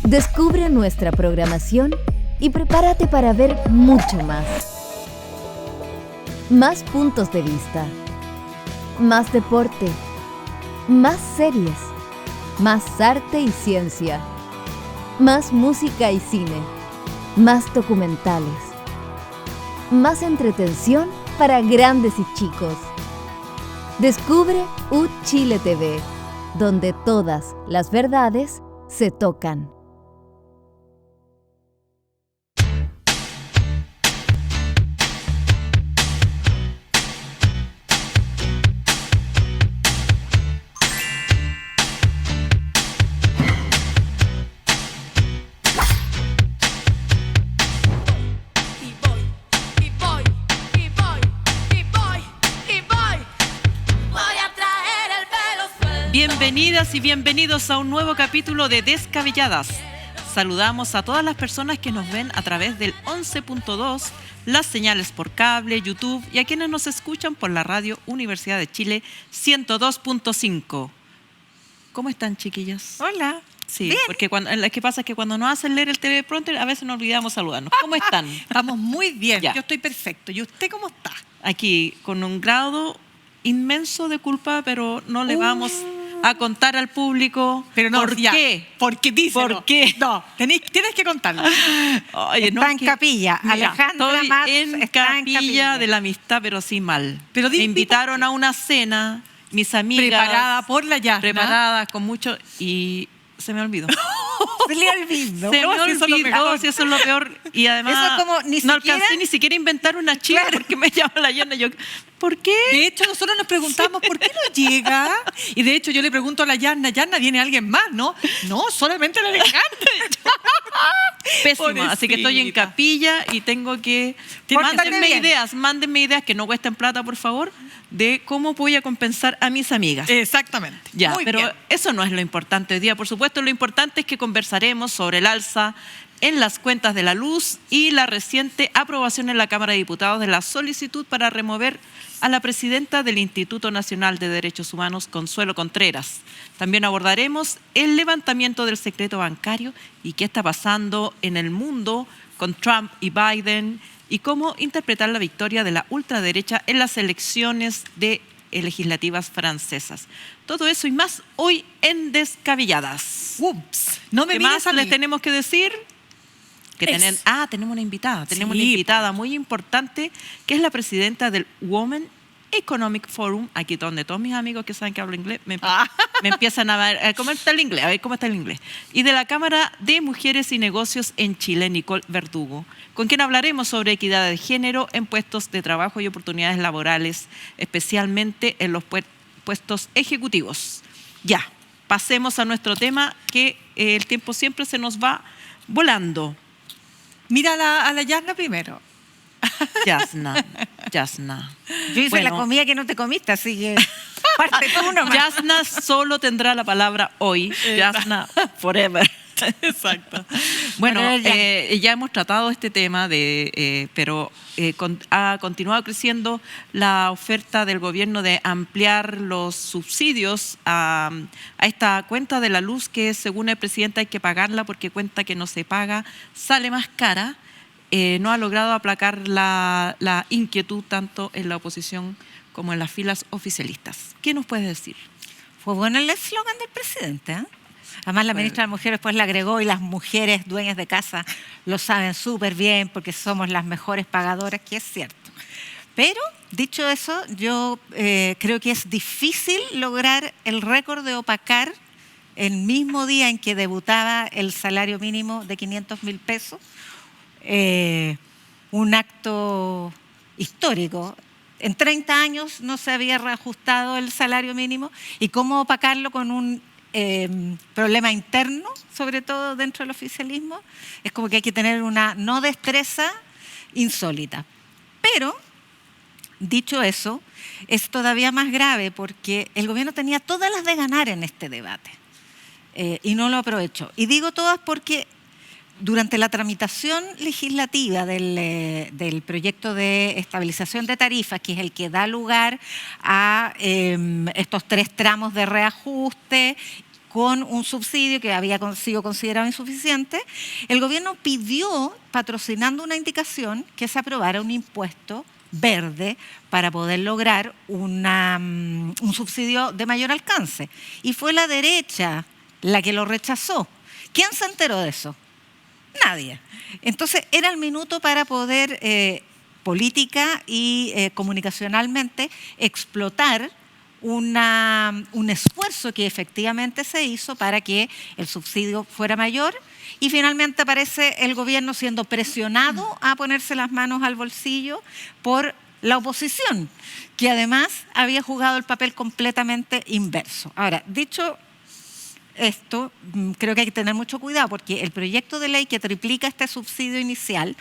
Descubre nuestra programación y prepárate para ver mucho más. Más puntos de vista, más deporte, más series, más arte y ciencia, más música y cine, más documentales, más entretención para grandes y chicos. Descubre UChile TV, donde todas las verdades se tocan. Bienvenidas y bienvenidos a un nuevo capítulo de Descabelladas. Saludamos a todas las personas que nos ven a través del 11.2, las señales por cable, YouTube y a quienes nos escuchan por la radio Universidad de Chile 102.5. ¿Cómo están, chiquillas? Hola. Sí, bien. porque lo que pasa es que cuando nos hacen leer el teleprompter a veces nos olvidamos saludarnos. ¿Cómo están? Estamos muy bien. Ya. Yo estoy perfecto. ¿Y usted cómo está? Aquí con un grado inmenso de culpa, pero no le vamos a contar al público. Pero no, ¿Por ya. qué? Porque díselo. ¿Por qué? No, tienes que contarlo. Oye, Está en capilla. Mira, Alejandra estoy Matz en está en capilla de la amistad, pero sí mal. Pero me invitaron a una cena, mis amigas. Preparada por la Yasna. Preparadas con mucho... Y se me olvidó. Se le olvidó. Se me si eso es lo olvidó, mejor. si eso es lo peor. Y además Eso es como ni no siquiera- alcancé ni siquiera a inventar una chiva porque me llama la Yana. Yo, ¿por qué? De hecho, nosotros nos preguntamos por qué no llega. Y de hecho, yo le pregunto a la Yasna, ¿viene alguien más? No, solamente la Alejandra. Pésimo, así que estoy en Pobrecita. capilla y tengo que Pórtate bien. mándenme ideas que no cuesten plata, por favor, de cómo voy a compensar a mis amigas. Exactamente. Ya, Muy pero bien. eso no es lo importante hoy día. Por supuesto, lo importante es que conversaremos sobre el alza en las cuentas de la luz y la reciente aprobación en la Cámara de Diputados de la solicitud para remover a la presidenta del Instituto Nacional de Derechos Humanos, Consuelo Contreras. También abordaremos el levantamiento del secreto bancario y qué está pasando en el mundo con Trump y Biden y cómo interpretar la victoria de la ultraderecha en las elecciones legislativas francesas. Todo eso y más hoy en Descabelladas. Ups. No me ¿Qué mires más a mí. les tenemos que decir? Tenemos una invitada. Tenemos Sí, una invitada muy importante que es la presidenta del Women Economic Forum, aquí donde todos mis amigos que saben que hablo inglés me empiezan a ver cómo está el inglés, a ver cómo está el inglés. Y de la Cámara de Mujeres y Negocios en Chile, Nicole Verdugo, con quien hablaremos sobre equidad de género en puestos de trabajo y oportunidades laborales, especialmente en los puestos ejecutivos. Ya, pasemos a nuestro tema, que el tiempo siempre se nos va volando. Mira a la Yasna primero. Yasna. Yo hice Bueno. la comida que no te comiste, así que parte tú nomás. Yasna solo tendrá la palabra hoy. Yasna forever. Exacto. Bueno, Bueno, ya hemos tratado este tema, pero ha continuado creciendo la oferta del gobierno de ampliar los subsidios a esta cuenta de la luz que, según el presidente, hay que pagarla porque cuenta que no se paga sale más cara. No ha logrado aplacar la inquietud tanto en la oposición como en las filas oficialistas. ¿Qué nos puedes decir? Fue bueno el eslogan del presidente, ¿eh? Además, la ministra de Mujeres después le agregó, y las mujeres dueñas de casa lo saben súper bien porque somos las mejores pagadoras, que es cierto. Pero, dicho eso, yo creo que es difícil lograr el récord de opacar el mismo día en que debutaba el salario mínimo de 500.000 pesos, un acto histórico. En 30 años no se había reajustado el salario mínimo, y cómo opacarlo con un problema interno, sobre todo dentro del oficialismo, es como que hay que tener una no destreza insólita. Pero, dicho eso, es todavía más grave porque el gobierno tenía todas las de ganar en este debate y no lo aprovechó. Y digo todas porque durante la tramitación legislativa del proyecto de estabilización de tarifas, que es el que da lugar a estos 3 tramos de reajuste con un subsidio que había sido considerado insuficiente, el gobierno pidió, patrocinando una indicación, que se aprobara un impuesto verde para poder lograr un subsidio de mayor alcance. Y fue la derecha la que lo rechazó. ¿Quién se enteró de eso? Nadie. Entonces era el minuto para poder política y comunicacionalmente explotar un esfuerzo que efectivamente se hizo para que el subsidio fuera mayor, y finalmente aparece el gobierno siendo presionado a ponerse las manos al bolsillo por la oposición, que además había jugado el papel completamente inverso. Ahora, dicho esto, creo que hay que tener mucho cuidado, porque el proyecto de ley que triplica este subsidio inicial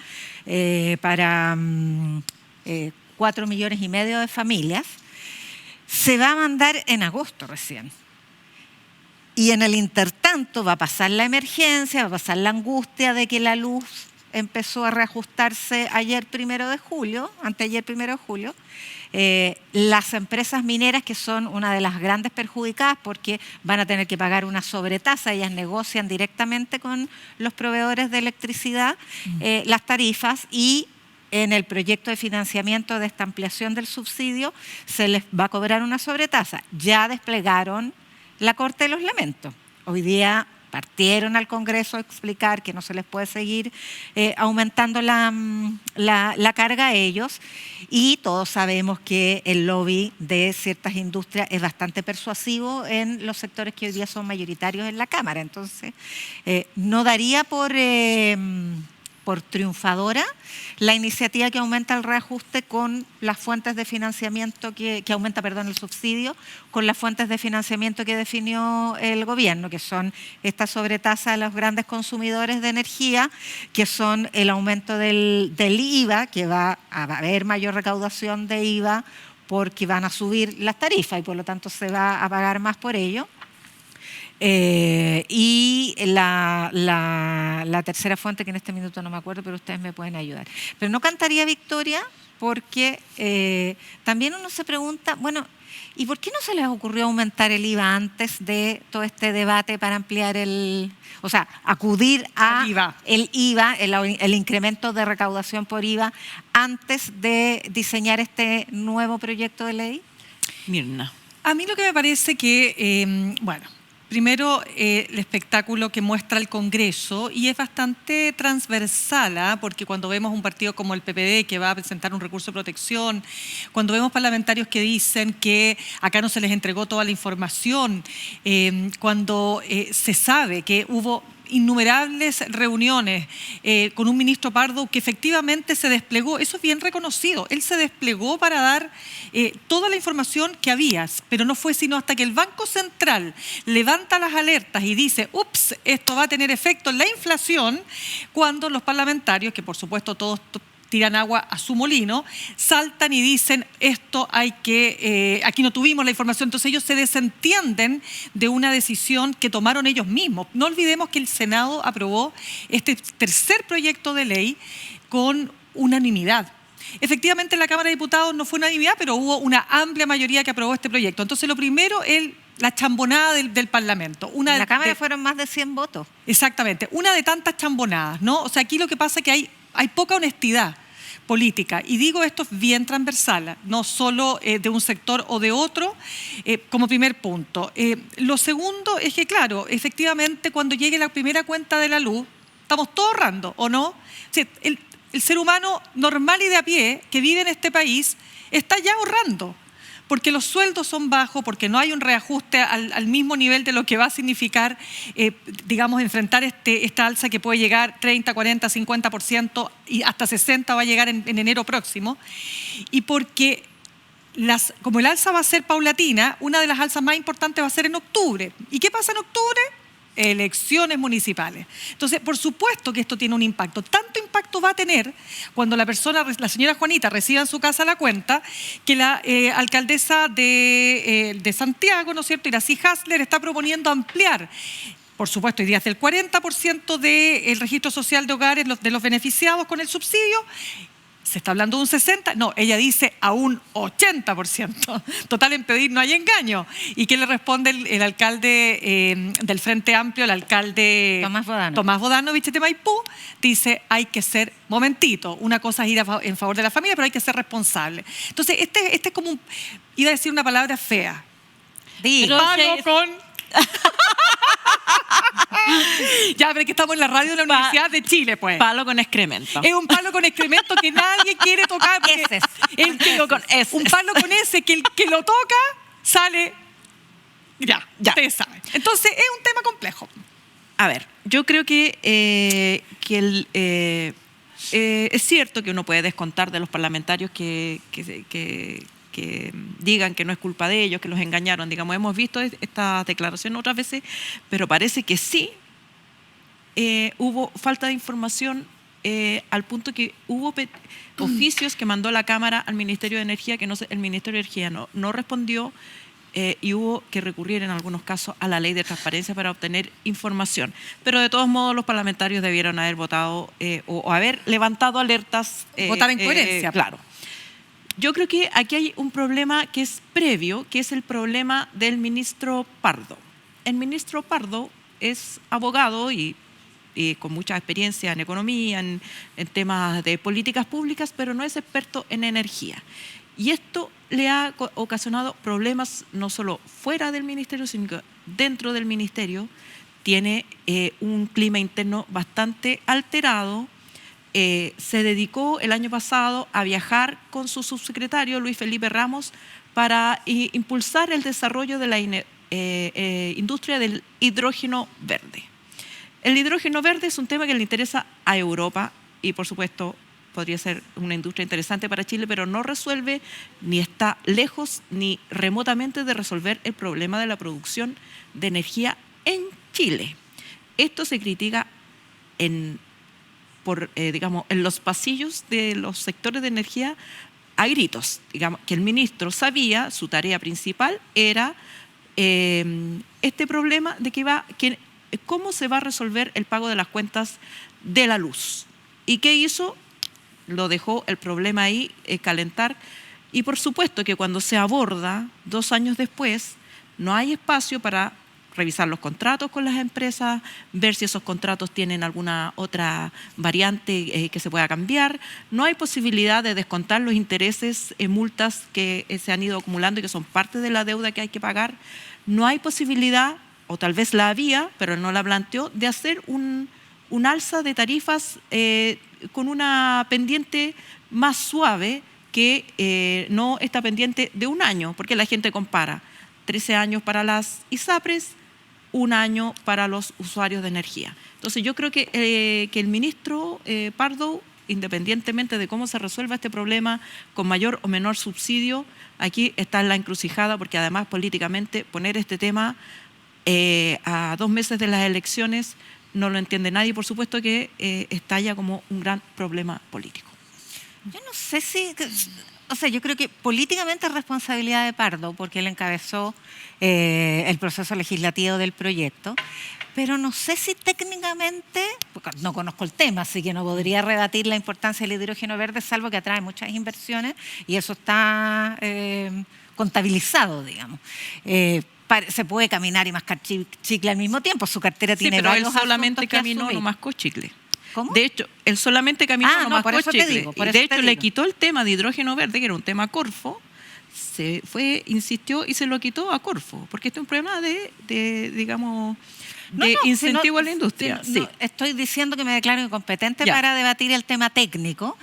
para 4,5 millones de familias se va a mandar en agosto recién. Y en el intertanto va a pasar la emergencia, va a pasar la angustia de que la luz empezó a reajustarse ayer 1 de julio, anteayer 1 de julio. Las empresas mineras, que son una de las grandes perjudicadas porque van a tener que pagar una sobretasa, ellas negocian directamente con los proveedores de electricidad las tarifas, y en el proyecto de financiamiento de esta ampliación del subsidio se les va a cobrar una sobretasa. Ya desplegaron la Corte de los Lamentos. Hoy día partieron al Congreso a explicar que no se les puede seguir aumentando la carga a ellos, y todos sabemos que el lobby de ciertas industrias es bastante persuasivo en los sectores que hoy día son mayoritarios en la Cámara. Entonces, no daría por triunfadora la iniciativa que aumenta el reajuste con las fuentes de financiamiento que aumenta, perdón, el subsidio con las fuentes de financiamiento que definió el gobierno, que son esta sobretasa de los grandes consumidores de energía, que son el aumento del IVA, que va a haber mayor recaudación de IVA porque van a subir las tarifas y por lo tanto se va a pagar más por ello. Y la tercera fuente, que en este minuto no me acuerdo, pero ustedes me pueden ayudar. Pero no cantaría victoria, porque también uno se pregunta, bueno, ¿y por qué no se les ocurrió aumentar el IVA antes de todo este debate para ampliar acudir a el IVA, el incremento de recaudación por IVA, antes de diseñar este nuevo proyecto de ley? Mirna. A mí lo que me parece que, primero, el espectáculo que muestra el Congreso, y es bastante transversal, porque cuando vemos un partido como el PPD que va a presentar un recurso de protección, cuando vemos parlamentarios que dicen que acá no se les entregó toda la información, cuando se sabe que hubo innumerables reuniones con un ministro Pardo que efectivamente se desplegó, eso es bien reconocido, él se desplegó para dar toda la información que había, pero no fue sino hasta que el Banco Central levanta las alertas y dice, ups, esto va a tener efecto en la inflación, cuando los parlamentarios, que por supuesto todos tiran agua a su molino, saltan y dicen, esto hay que, aquí no tuvimos la información. Entonces ellos se desentienden de una decisión que tomaron ellos mismos. No olvidemos que el Senado aprobó este tercer proyecto de ley con unanimidad. Efectivamente, en la Cámara de Diputados no fue unanimidad, pero hubo una amplia mayoría que aprobó este proyecto. Entonces, lo primero es la chambonada del Parlamento. En la Cámara fueron más de 100 votos. Exactamente, una de tantas chambonadas, ¿no? O sea, aquí lo que pasa es que hay poca honestidad política. Y digo, esto es bien transversal, no solo de un sector o de otro, como primer punto. Lo segundo es que, claro, efectivamente, cuando llegue la primera cuenta de la luz, estamos todos ahorrando, ¿o no? O sea, el ser humano normal y de a pie que vive en este país está ya ahorrando, porque los sueldos son bajos, porque no hay un reajuste al mismo nivel de lo que va a significar, enfrentar esta alza que puede llegar 30, 40, 50% y hasta 60% va a llegar en enero próximo. Y porque como el alza va a ser paulatina, una de las alzas más importantes va a ser en octubre. ¿Y qué pasa en octubre? Elecciones municipales. Entonces, por supuesto que esto tiene un impacto. Tanto impacto va a tener cuando la señora Juanita, reciba en su casa la cuenta, que la alcaldesa de Santiago, ¿no es cierto?, Iracy Hasler, está proponiendo ampliar, por supuesto, hoy día hasta el 40% del registro social de hogares de los beneficiados con el subsidio, ¿se está hablando de un 60%? No, ella dice a un 80%. Total, en pedir no hay engaño. ¿Y qué le responde el alcalde del Frente Amplio, el alcalde Tomás Bodanovich de Maipú? Dice, hay que ser, momentito, una cosa es ir en favor de la familia, pero hay que ser responsable. Entonces, este es como, iba a decir una palabra fea. Palo con... Ya, pero es que estamos en la radio de la Universidad de Chile, pues. Palo con excremento. Es un palo con excremento que nadie quiere tocar. Un palo con ese que el que lo toca sale... Ya, ustedes saben. Entonces, es un tema complejo. A ver, yo creo que es cierto que uno puede descontar de los parlamentarios que digan que no es culpa de ellos, que los engañaron. Digamos, hemos visto esta declaración otras veces, pero parece que sí hubo falta de información al punto que hubo oficios que mandó la Cámara al Ministerio de Energía, que el Ministerio de Energía no respondió, y hubo que recurrir en algunos casos a la ley de transparencia para obtener información. Pero de todos modos los parlamentarios debieron haber votado o haber levantado alertas. Votar en coherencia. Claro. Yo creo que aquí hay un problema que es previo, que es el problema del ministro Pardo. El ministro Pardo es abogado y con mucha experiencia en economía, en temas de políticas públicas, pero no es experto en energía. Y esto le ha ocasionado problemas no solo fuera del ministerio, sino que dentro del ministerio. Tiene un clima interno bastante alterado. Se dedicó el año pasado a viajar con su subsecretario, Luis Felipe Ramos, para impulsar el desarrollo de la industria del hidrógeno verde. El hidrógeno verde es un tema que le interesa a Europa y, por supuesto, podría ser una industria interesante para Chile, pero no resuelve, ni está lejos, ni remotamente de resolver el problema de la producción de energía en Chile. Esto se critica en los pasillos de los sectores de energía a gritos. Digamos que el ministro sabía, su tarea principal era este problema de cómo se va a resolver el pago de las cuentas de la luz. ¿Y qué hizo? Lo dejó el problema ahí calentar. Y por supuesto que cuando se aborda 2 años después, no hay espacio para revisar los contratos con las empresas, ver si esos contratos tienen alguna otra variante que se pueda cambiar. No hay posibilidad de descontar los intereses, multas que se han ido acumulando y que son parte de la deuda que hay que pagar. No hay posibilidad, o tal vez la había, pero no la planteó, de hacer un alza de tarifas con una pendiente más suave que no esta pendiente de 1 año, porque la gente compara 13 años para las ISAPRES, 1 año para los usuarios de energía. Entonces yo creo que el ministro Pardo, independientemente de cómo se resuelva este problema con mayor o menor subsidio, aquí está en la encrucijada, porque además políticamente poner este tema a 2 meses de las elecciones no lo entiende nadie. Por supuesto que estalla como un gran problema político. Yo no sé si... O sea, yo creo que políticamente es responsabilidad de Pardo, porque él encabezó el proceso legislativo del proyecto, pero no sé si técnicamente, porque no conozco el tema, así que no podría rebatir la importancia del hidrógeno verde, salvo que atrae muchas inversiones y eso está contabilizado, digamos. Se puede caminar y mascar chicle al mismo tiempo, su cartera tiene pero varios él solamente caminó, no mascó chicle. ¿Cómo? De hecho, él solamente caminó, no mascó chicle. Y de hecho, le quitó el tema de hidrógeno verde, que era un tema a Corfo, insistió y se lo quitó a Corfo, porque este es un problema de incentivo a la industria. No, estoy diciendo que me declaro incompetente para debatir el tema técnico,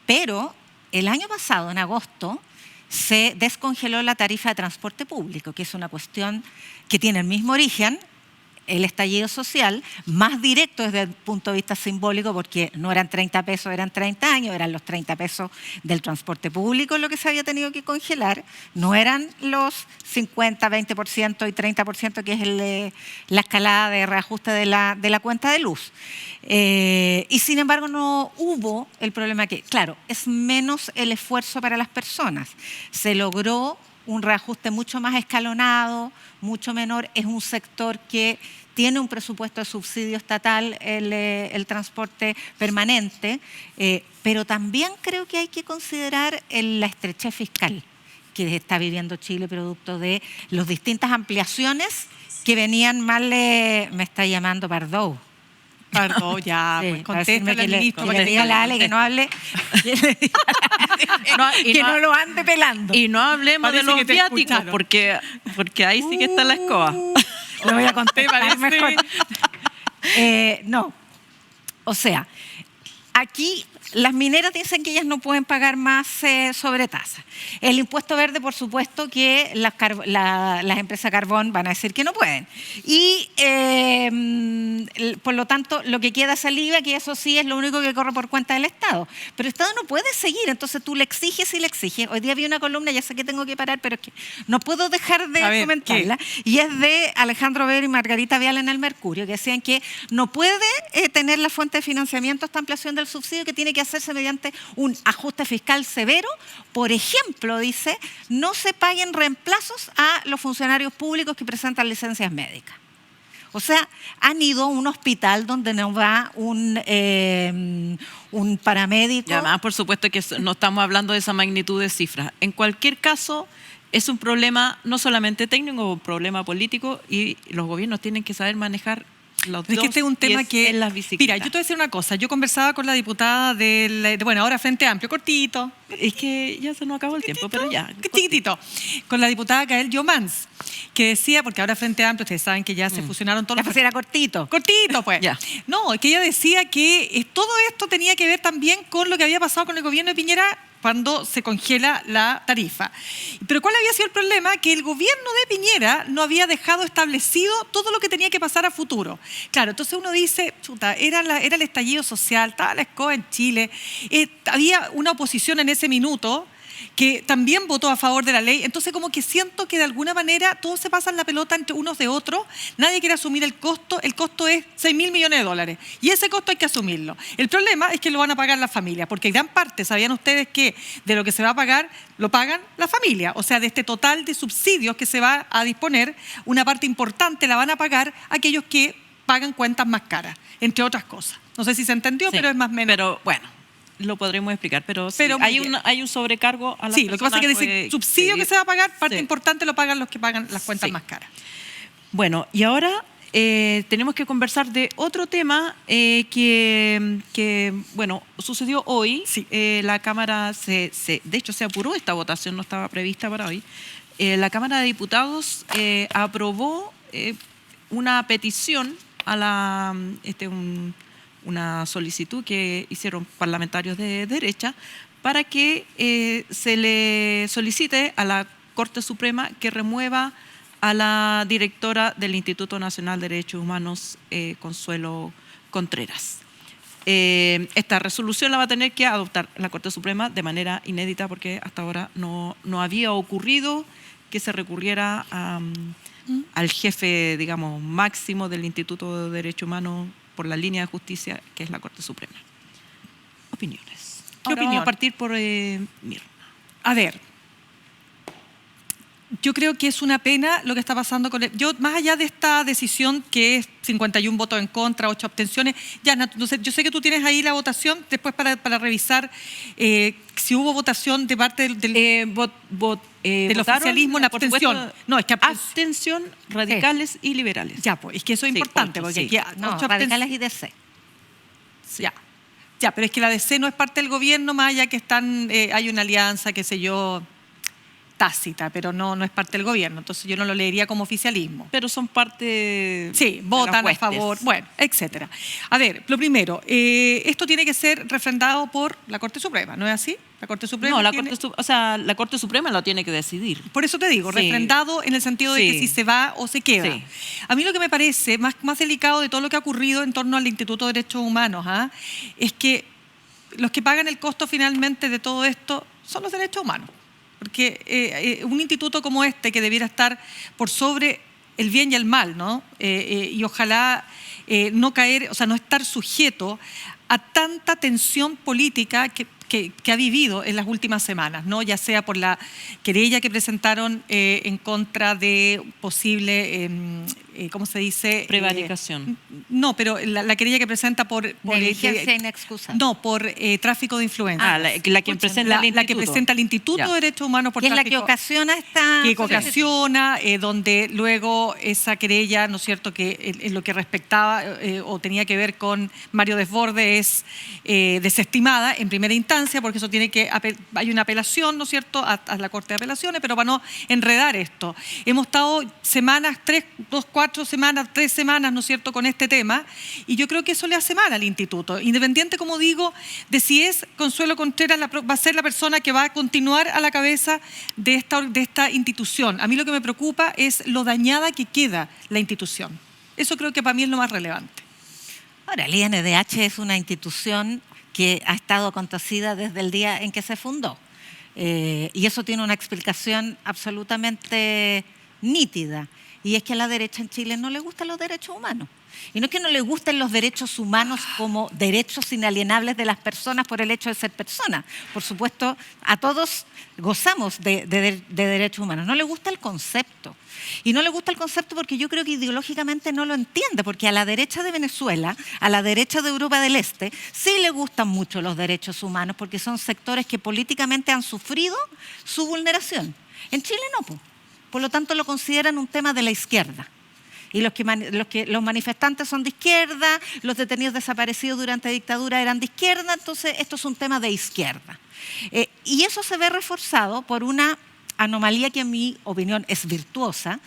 pero el año pasado, en agosto, se descongeló la tarifa de transporte público, que es una cuestión que tiene el mismo origen, el estallido social, más directo desde el punto de vista simbólico, porque no eran 30 pesos, eran 30 años, eran los 30 pesos del transporte público lo que se había tenido que congelar, no eran los 50, 20% y 30% que es la escalada de reajuste de la cuenta de luz. Y sin embargo no hubo el problema que, claro, es menos el esfuerzo para las personas. Se logró un reajuste mucho más escalonado, mucho menor. Es un sector que tiene un presupuesto de subsidio estatal el transporte permanente, pero también creo que hay que considerar la estrechez fiscal que está viviendo Chile producto de las distintas ampliaciones que venían mal. Me está llamando Pardo. Pardo, ya, Sí, pues para decirme contéstale al ministro. que le diga a la Ale que no hable, que no lo ande pelando. Y no hablemos Parece de los que te viáticos, escucharon. porque ahí sí que está la escoba. Lo voy a contestar parece? mejor. No, o sea, aquí las mineras dicen que ellas no pueden pagar más sobretasa. El impuesto verde, por supuesto, que las empresas carbón van a decir que no pueden. Y por lo tanto, lo que queda es el IVA, que eso sí es lo único que corre por cuenta del Estado. Pero el Estado no puede seguir, entonces tú le exiges y le exiges. Hoy día vi una columna, ya sé que tengo que parar, pero es que no puedo dejar de A ver, comentarla. Y es de Alejandro Ver y Margarita Vial en El Mercurio, que decían que no puede tener la fuente de financiamiento esta ampliación del subsidio, que tiene que hacerse mediante un ajuste fiscal severo. Por ejemplo, dice, no se paguen reemplazos a los funcionarios públicos que presentan licencias médicas. O sea, han ido a un hospital donde no va un paramédico. Y además, por supuesto que no estamos hablando de esa magnitud de cifras. En cualquier caso, es un problema no solamente técnico, es un problema político y los gobiernos tienen que saber manejar los Es que este es un tema que... en las bicicletas. Mira, yo te voy a decir una cosa. Yo conversaba con la diputada bueno, ahora Frente Amplio, cortito. Es que ya se nos acabó el tiempo, pero ya. Chiquitito. Con la diputada Gael Yomans, que decía, porque ahora Frente Amplio, ustedes saben que ya se fusionaron todos La los... era cortito. Cortito, pues. Ya. No, es que ella decía que todo esto tenía que ver también con lo que había pasado con el gobierno de Piñera cuando se congela la tarifa. Pero ¿cuál había sido el problema? Que el gobierno de Piñera no había dejado establecido todo lo que tenía que pasar a futuro. Claro, entonces uno dice, chuta, era el estallido social, estaba la escoba en Chile, había una oposición en ese minuto que también votó a favor de la ley, entonces como que siento que de alguna manera todos se pasan la pelota entre unos de otros, nadie quiere asumir el costo es 6.000 millones de dólares y ese costo hay que asumirlo. El problema es que lo van a pagar las familias, porque gran parte, ¿sabían ustedes que de lo que se va a pagar, lo pagan las familias? O sea, de este total de subsidios que se va a disponer, una parte importante la van a pagar aquellos que pagan cuentas más caras, entre otras cosas. No sé si se entendió, Sí, pero es más o menos... Pero bueno, lo podremos explicar, pero, sí, Pero muy bien. hay un sobrecargo a las Sí, lo que pasa es que personas, decir, puede subsidio que seguir. se va a pagar, parte Sí. importante lo pagan los que pagan las cuentas Sí. más caras. Bueno, y ahora tenemos que conversar de otro tema que, bueno, sucedió hoy. Sí. La Cámara, de hecho, se apuró esta votación, no estaba prevista para hoy. La Cámara de Diputados aprobó una petición a una solicitud que hicieron parlamentarios de derecha para que se le solicite a la Corte Suprema que remueva a la directora del Instituto Nacional de Derechos Humanos, Consuelo Contreras. Esta resolución la va a tener que adoptar la Corte Suprema de manera inédita porque hasta ahora no había ocurrido que se recurriera al jefe, digamos, máximo del Instituto de Derechos Humanos por la línea de justicia, que es la Corte Suprema. Opiniones. ¿Qué Ahora opinión? vamos a partir por Mirna. A ver, yo creo que es una pena lo que está pasando con yo más allá de esta decisión que es 51 votos en contra, 8 abstenciones, ya no sé, yo sé que tú tienes ahí la votación después para revisar si hubo votación de parte del Del oficialismo en abstención. No, es que abstención, radicales y liberales. ya, pues, es que eso es Sí, importante, ocho, porque sí. aquí No, 8 radicales y DC. Ya, pero es que la DC no es parte del gobierno, más allá que hay una alianza, qué sé yo, tácita, pero no es parte del gobierno, entonces yo no lo leería como oficialismo. Pero son parte. Sí, de votan a los favor, huestes. bueno, etcétera. A ver, lo primero, esto tiene que ser refrendado por la Corte Suprema, ¿no es así? La Corte Suprema No, la tiene- Corte Suprema lo tiene que decidir. Por eso te digo, Sí. refrendado en el sentido de Sí. que si se va o se queda. Sí. A mí lo que me parece más delicado de todo lo que ha ocurrido en torno al Instituto de Derechos Humanos es que los que pagan el costo finalmente de todo esto son los derechos humanos. Porque un instituto como este, que debiera estar por sobre el bien y el mal, ¿no? Y ojalá no caer, o sea, no estar sujeto a tanta tensión política que ha vivido en las últimas semanas, ¿no? Ya sea por la querella que presentaron en contra de posible ¿cómo se dice? Prevaricación. No, pero la querella que presenta por Negligencia inexcusable. no, por tráfico de influencia. La que presenta el La que instituto. presenta el Instituto Ya. de Derechos Humanos por Que es la que tráfico. ocasiona esta... Que ocasiona, donde luego esa querella, ¿no es cierto?, que en lo que respectaba o tenía que ver con Mario Desbordes es desestimada en primera instancia, porque eso tiene que hay una apelación, ¿no es cierto?, a la Corte de Apelaciones, pero para no enredar esto. Hemos estado semanas, 3 semanas, ¿no es cierto?, con este tema, y yo creo que eso le hace mal al instituto, independiente, como digo, de si es Consuelo Contreras va a ser la persona que va a continuar a la cabeza de esta institución. A mí lo que me preocupa es lo dañada que queda la institución. Eso creo que para mí es lo más relevante. Ahora, el INDH es una institución que ha estado acontecida desde el día en que se fundó. Y eso tiene una explicación absolutamente nítida. Y es que a la derecha en Chile no le gustan los derechos humanos. Y no es que no le gusten los derechos humanos como derechos inalienables de las personas por el hecho de ser personas. Por supuesto, a todos gozamos de derechos humanos. No le gusta el concepto. Y no le gusta el concepto porque yo creo que ideológicamente no lo entiende, porque a la derecha de Venezuela, a la derecha de Europa del Este, sí le gustan mucho los derechos humanos porque son sectores que políticamente han sufrido su vulneración. En Chile no, po. Por lo tanto lo consideran un tema de la izquierda. Y los manifestantes son de izquierda, los detenidos desaparecidos durante la dictadura eran de izquierda, entonces esto es un tema de izquierda. Y eso se ve reforzado por una anomalía que en mi opinión es virtuosa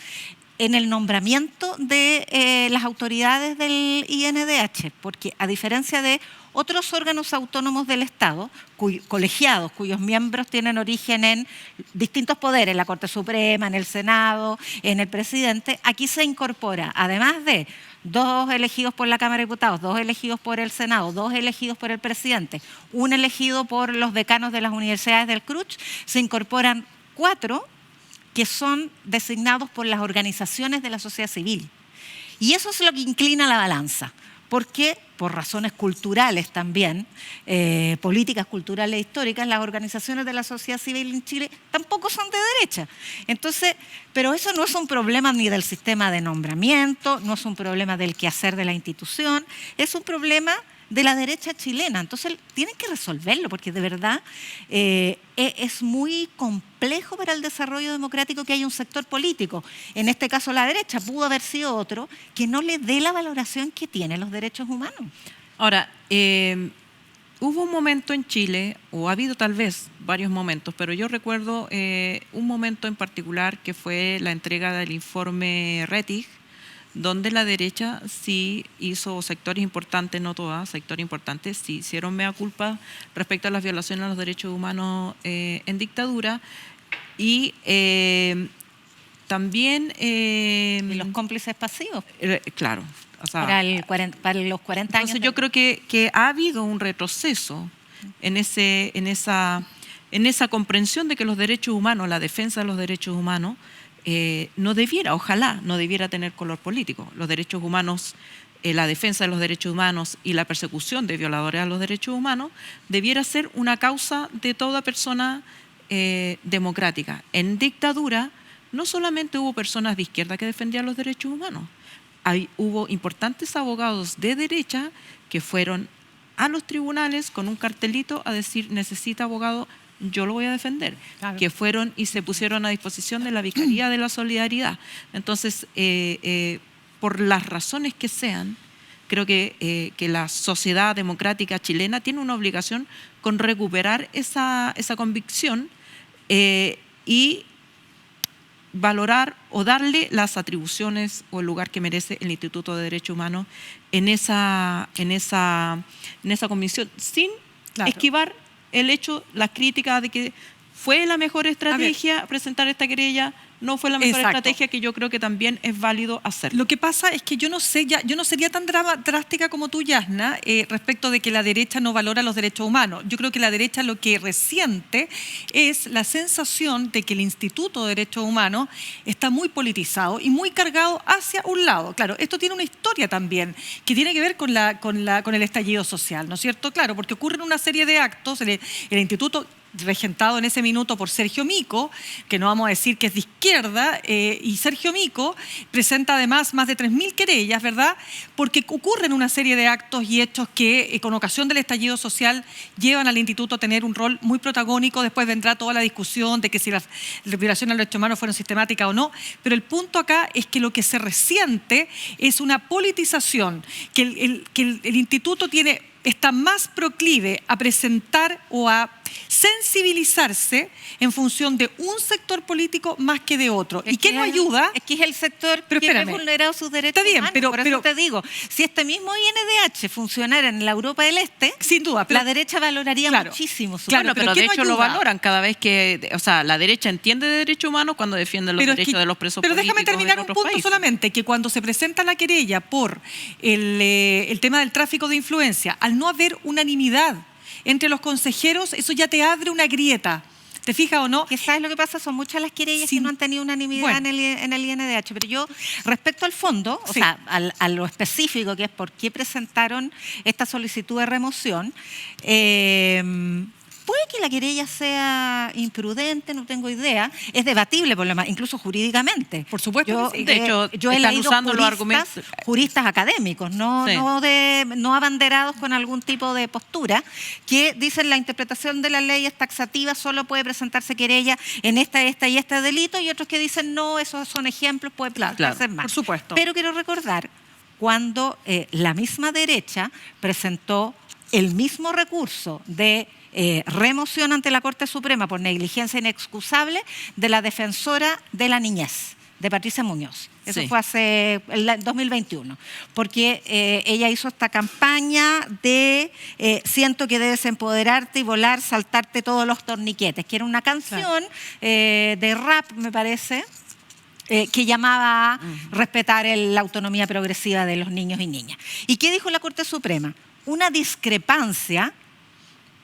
en el nombramiento de las autoridades del INDH, porque a diferencia de otros órganos autónomos del Estado, colegiados, cuyos miembros tienen origen en distintos poderes, en la Corte Suprema, en el Senado, en el presidente, aquí se incorpora, además de 2 elegidos por la Cámara de Diputados, 2 elegidos por el Senado, 2 elegidos por el presidente, 1 elegido por los decanos de las universidades del CRUCH, se incorporan 4 que son designados por las organizaciones de la sociedad civil. Y eso es lo que inclina la balanza. ¿Por qué? Por razones culturales también, políticas culturales e históricas, las organizaciones de la sociedad civil en Chile tampoco son de derecha. Entonces, pero eso no es un problema ni del sistema de nombramiento, no es un problema del quehacer de la institución, es un problema de la derecha chilena. Entonces tienen que resolverlo porque de verdad es muy complejo para el desarrollo democrático que haya un sector político, en este caso la derecha, pudo haber sido otro, que no le dé la valoración que tienen los derechos humanos. Ahora, hubo un momento en Chile, o ha habido tal vez varios momentos, pero yo recuerdo un momento en particular que fue la entrega del informe Rettig, donde la derecha sí hizo sectores importantes, no todas, sectores importantes, sí hicieron mea culpa respecto a las violaciones a los derechos humanos en dictadura y también... y los cómplices pasivos. Claro. O sea, para los 40 años. Entonces yo creo que ha habido un retroceso en esa comprensión de que los derechos humanos, la defensa de los derechos humanos, ojalá no debiera tener color político. Los derechos humanos, la defensa de los derechos humanos y la persecución de violadores a los derechos humanos debiera ser una causa de toda persona democrática. En dictadura no solamente hubo personas de izquierda que defendían los derechos humanos, hubo importantes abogados de derecha que fueron a los tribunales con un cartelito a decir necesita abogado, yo lo voy a defender, claro. Que fueron y se pusieron a disposición de la Vicaría de la Solidaridad. Entonces, por las razones que sean, creo que la sociedad democrática chilena tiene una obligación con recuperar esa convicción y valorar o darle las atribuciones o el lugar que merece el Instituto de Derechos Humanos en esa comisión, sin esquivar el hecho, las críticas de que fue la mejor estrategia presentar esta querella, no fue la mejor estrategia, que yo creo que también es válido hacerlo. Lo que pasa es que yo no sería tan drástica como tú, Yasna, respecto de que la derecha no valora los derechos humanos. Yo creo que la derecha lo que resiente es la sensación de que el Instituto de Derechos Humanos está muy politizado y muy cargado hacia un lado. Claro, esto tiene una historia también que tiene que ver con el estallido social, ¿no es cierto? Claro, porque ocurren una serie de actos, el Instituto regentado en ese minuto por Sergio Mico, que no vamos a decir que es de izquierda, y Sergio Mico presenta además más de 3.000 querellas, ¿verdad? Porque ocurren una serie de actos y hechos que con ocasión del estallido social llevan al instituto a tener un rol muy protagónico. Después vendrá toda la discusión de que si las violaciones a los derechos humanos fueron sistemáticas o no, pero el punto acá es que lo que se resiente es una politización, que el instituto está más proclive a presentar o a sensibilizarse en función de un sector político más que de otro. ¿Y qué no ayuda? Es que es el sector que ha vulnerado sus derechos humanos. Por eso te digo, si este mismo INDH funcionara en la Europa del Este, sin duda, la derecha valoraría muchísimo su Claro, pero de hecho lo valoran cada vez que, o sea, la derecha entiende de derechos humanos cuando defiende los derechos de los presos políticos. Pero déjame terminar un punto solamente, que cuando se presenta la querella por el tema del tráfico de influencia, al no haber unanimidad entre los consejeros, eso ya te abre una grieta. ¿Te fijas o no? ¿Qué sabes lo que pasa? Son muchas las querellas que no han tenido unanimidad en el INDH. Pero yo, respecto al fondo, o sea, a lo específico, que es por qué presentaron esta solicitud de remoción, puede que la querella sea imprudente, no tengo idea. Es debatible, por lo más, incluso jurídicamente. Por supuesto. De hecho, yo he leído usando los argumentos, juristas académicos, no abanderados con algún tipo de postura, que dicen la interpretación de la ley es taxativa, solo puede presentarse querella en esta y este delito, y otros que dicen no, esos son ejemplos, puede presentarse más. Por supuesto. Pero quiero recordar cuando la misma derecha presentó el mismo recurso de remoción ante la Corte Suprema por negligencia inexcusable de la defensora de la niñez, de Patricia Muñoz. Eso fue hace el 2021, porque ella hizo esta campaña de siento que debes empoderarte y volar, saltarte todos los torniquetes, que era una canción de rap, me parece, que llamaba a respetar la autonomía progresiva de los niños y niñas. ¿Y qué dijo la Corte Suprema? Una discrepancia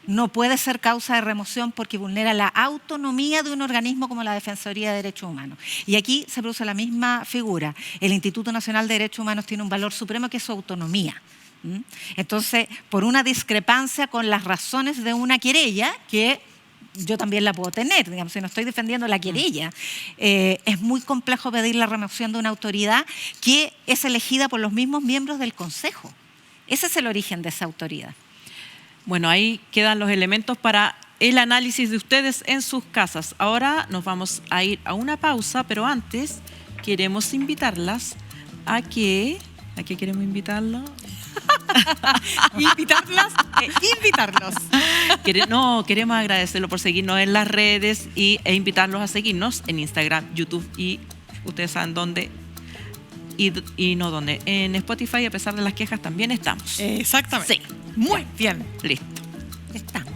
no puede ser causa de remoción porque vulnera la autonomía de un organismo como la Defensoría de Derechos Humanos. Y aquí se produce la misma figura. El Instituto Nacional de Derechos Humanos tiene un valor supremo que es su autonomía. Entonces, por una discrepancia con las razones de una querella, que yo también la puedo tener, digamos, si no estoy defendiendo la querella, es muy complejo pedir la remoción de una autoridad que es elegida por los mismos miembros del Consejo. Ese es el origen de esa autoridad. Bueno, ahí quedan los elementos para el análisis de ustedes en sus casas. Ahora nos vamos a ir a una pausa, pero antes queremos invitarlas a que... ¿A qué queremos invitarlos? Invitarlos. No, queremos agradecerlo por seguirnos en las redes e invitarlos a seguirnos en Instagram, YouTube y ustedes saben dónde y no dónde. En Spotify, a pesar de las quejas, también estamos. Exactamente. Sí. Muy bien. Listo. Estamos.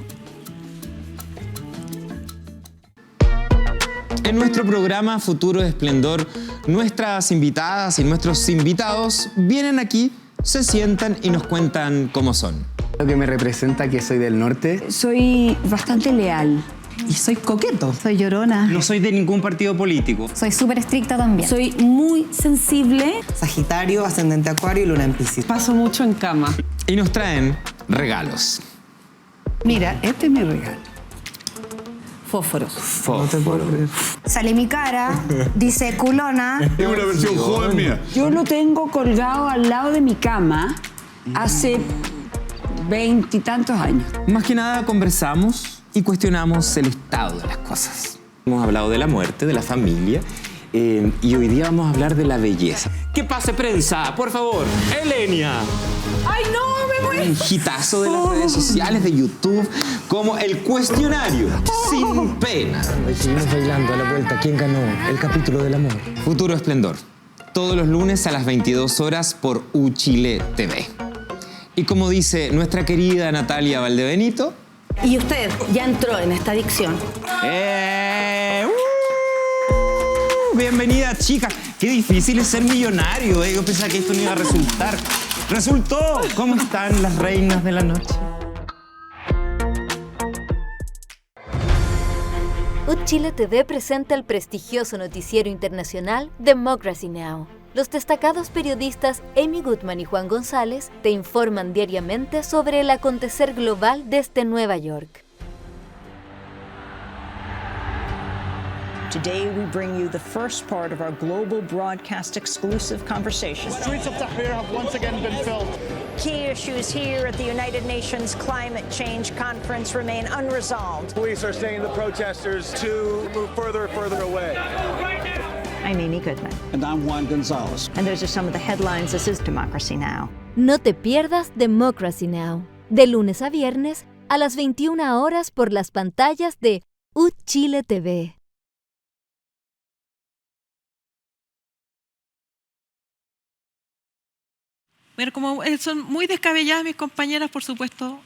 En nuestro programa Futuro de Esplendor, nuestras invitadas y nuestros invitados vienen aquí, se sientan y nos cuentan cómo son. Lo que me representa que soy del norte. Soy bastante leal. Y soy coqueto. Soy llorona. No soy de ningún partido político. Soy súper estricta también. Soy muy sensible. Sagitario, ascendente Acuario y luna en Piscis. Paso mucho en cama. Y nos traen regalos. Mira, este es mi regalo. Fósforos. No te puedo creer. Sale mi cara, dice culona. Es una versión joven mía. Yo lo tengo colgado al lado de mi cama hace 20 y tantos años. Más que nada conversamos y cuestionamos el estado de las cosas. Hemos hablado de la muerte, de la familia, y hoy día vamos a hablar de la belleza. ¡Que pase prensa, por favor! ¡Elenia! ¡Ay, no! ¡Me muero! Un hitazo de las redes sociales, de YouTube, como el cuestionario sin pena. Seguimos bailando a la vuelta. ¿Quién ganó? El capítulo del amor. Futuro Esplendor, todos los lunes a las 22 horas por UChile TV. Y como dice nuestra querida Natalia Valdebenito... Y usted ya entró en esta adicción. Bienvenida, chicas. Qué difícil es ser millonario. Yo pensaba que esto no iba a resultar. ¡Resultó! ¿Cómo están las reinas de la noche? UChile TV presenta el prestigioso noticiero internacional Democracy Now! Los destacados periodistas Amy Goodman y Juan González te informan diariamente sobre el acontecer global desde Nueva York. Today, we bring you the first part of our global broadcast exclusive conversation. The streets of Tahrir have once again been filled. Key issues here at the United Nations Climate Change Conference remain unresolved. Police are saying the protesters to move further and further away. I'm Amy Goodman. And I'm Juan Gonzalez. And those are some of the headlines. This is Democracy Now! No te pierdas Democracy Now! De lunes a viernes a las 21 horas por las pantallas de Chile TV. Bueno, como son muy descabelladas mis compañeras, por supuesto,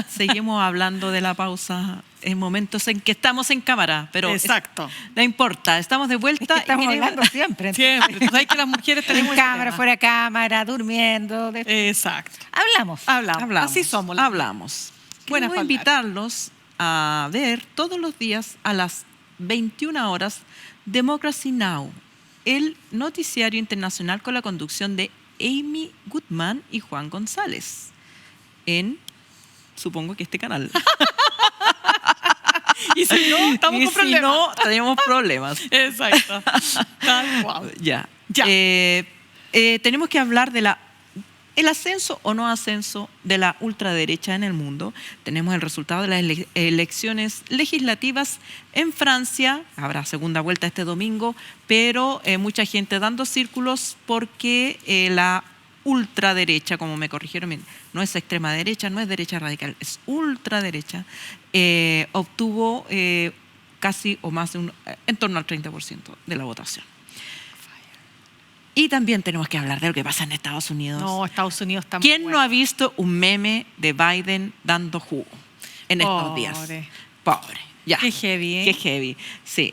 seguimos hablando de la pausa en momentos en que estamos en cámara, pero exacto. No importa, estamos de vuelta. Es que estamos hablando siempre. Siempre. Sabes que las mujeres tenemos en cámara, fuera de cámara, durmiendo. Exacto. Hablamos. Así somos. Hablamos. Quiero invitarlos a ver todos los días a las 21 horas Democracy Now!, el noticiario internacional con la conducción de Amy Goodman y Juan González en, supongo que este canal. Y si no, estamos con problemas. Si no, tenemos problemas. Exacto. Tal cual. Ya. Tenemos que hablar de el ascenso o no ascenso de la ultraderecha en el mundo. Tenemos el resultado de las elecciones legislativas en Francia. Habrá segunda vuelta este domingo, pero mucha gente dando círculos porque la ultraderecha, como me corrigieron, no es extrema derecha, no es derecha radical, es ultraderecha, obtuvo casi o más de en torno al 30% de la votación. Y también tenemos que hablar de lo que pasa en Estados Unidos. No, Estados Unidos está ¿Quién no ha visto un meme de Biden dando jugo en estos días? Pobre. Ya. Qué heavy, ¿eh? Qué heavy. Sí.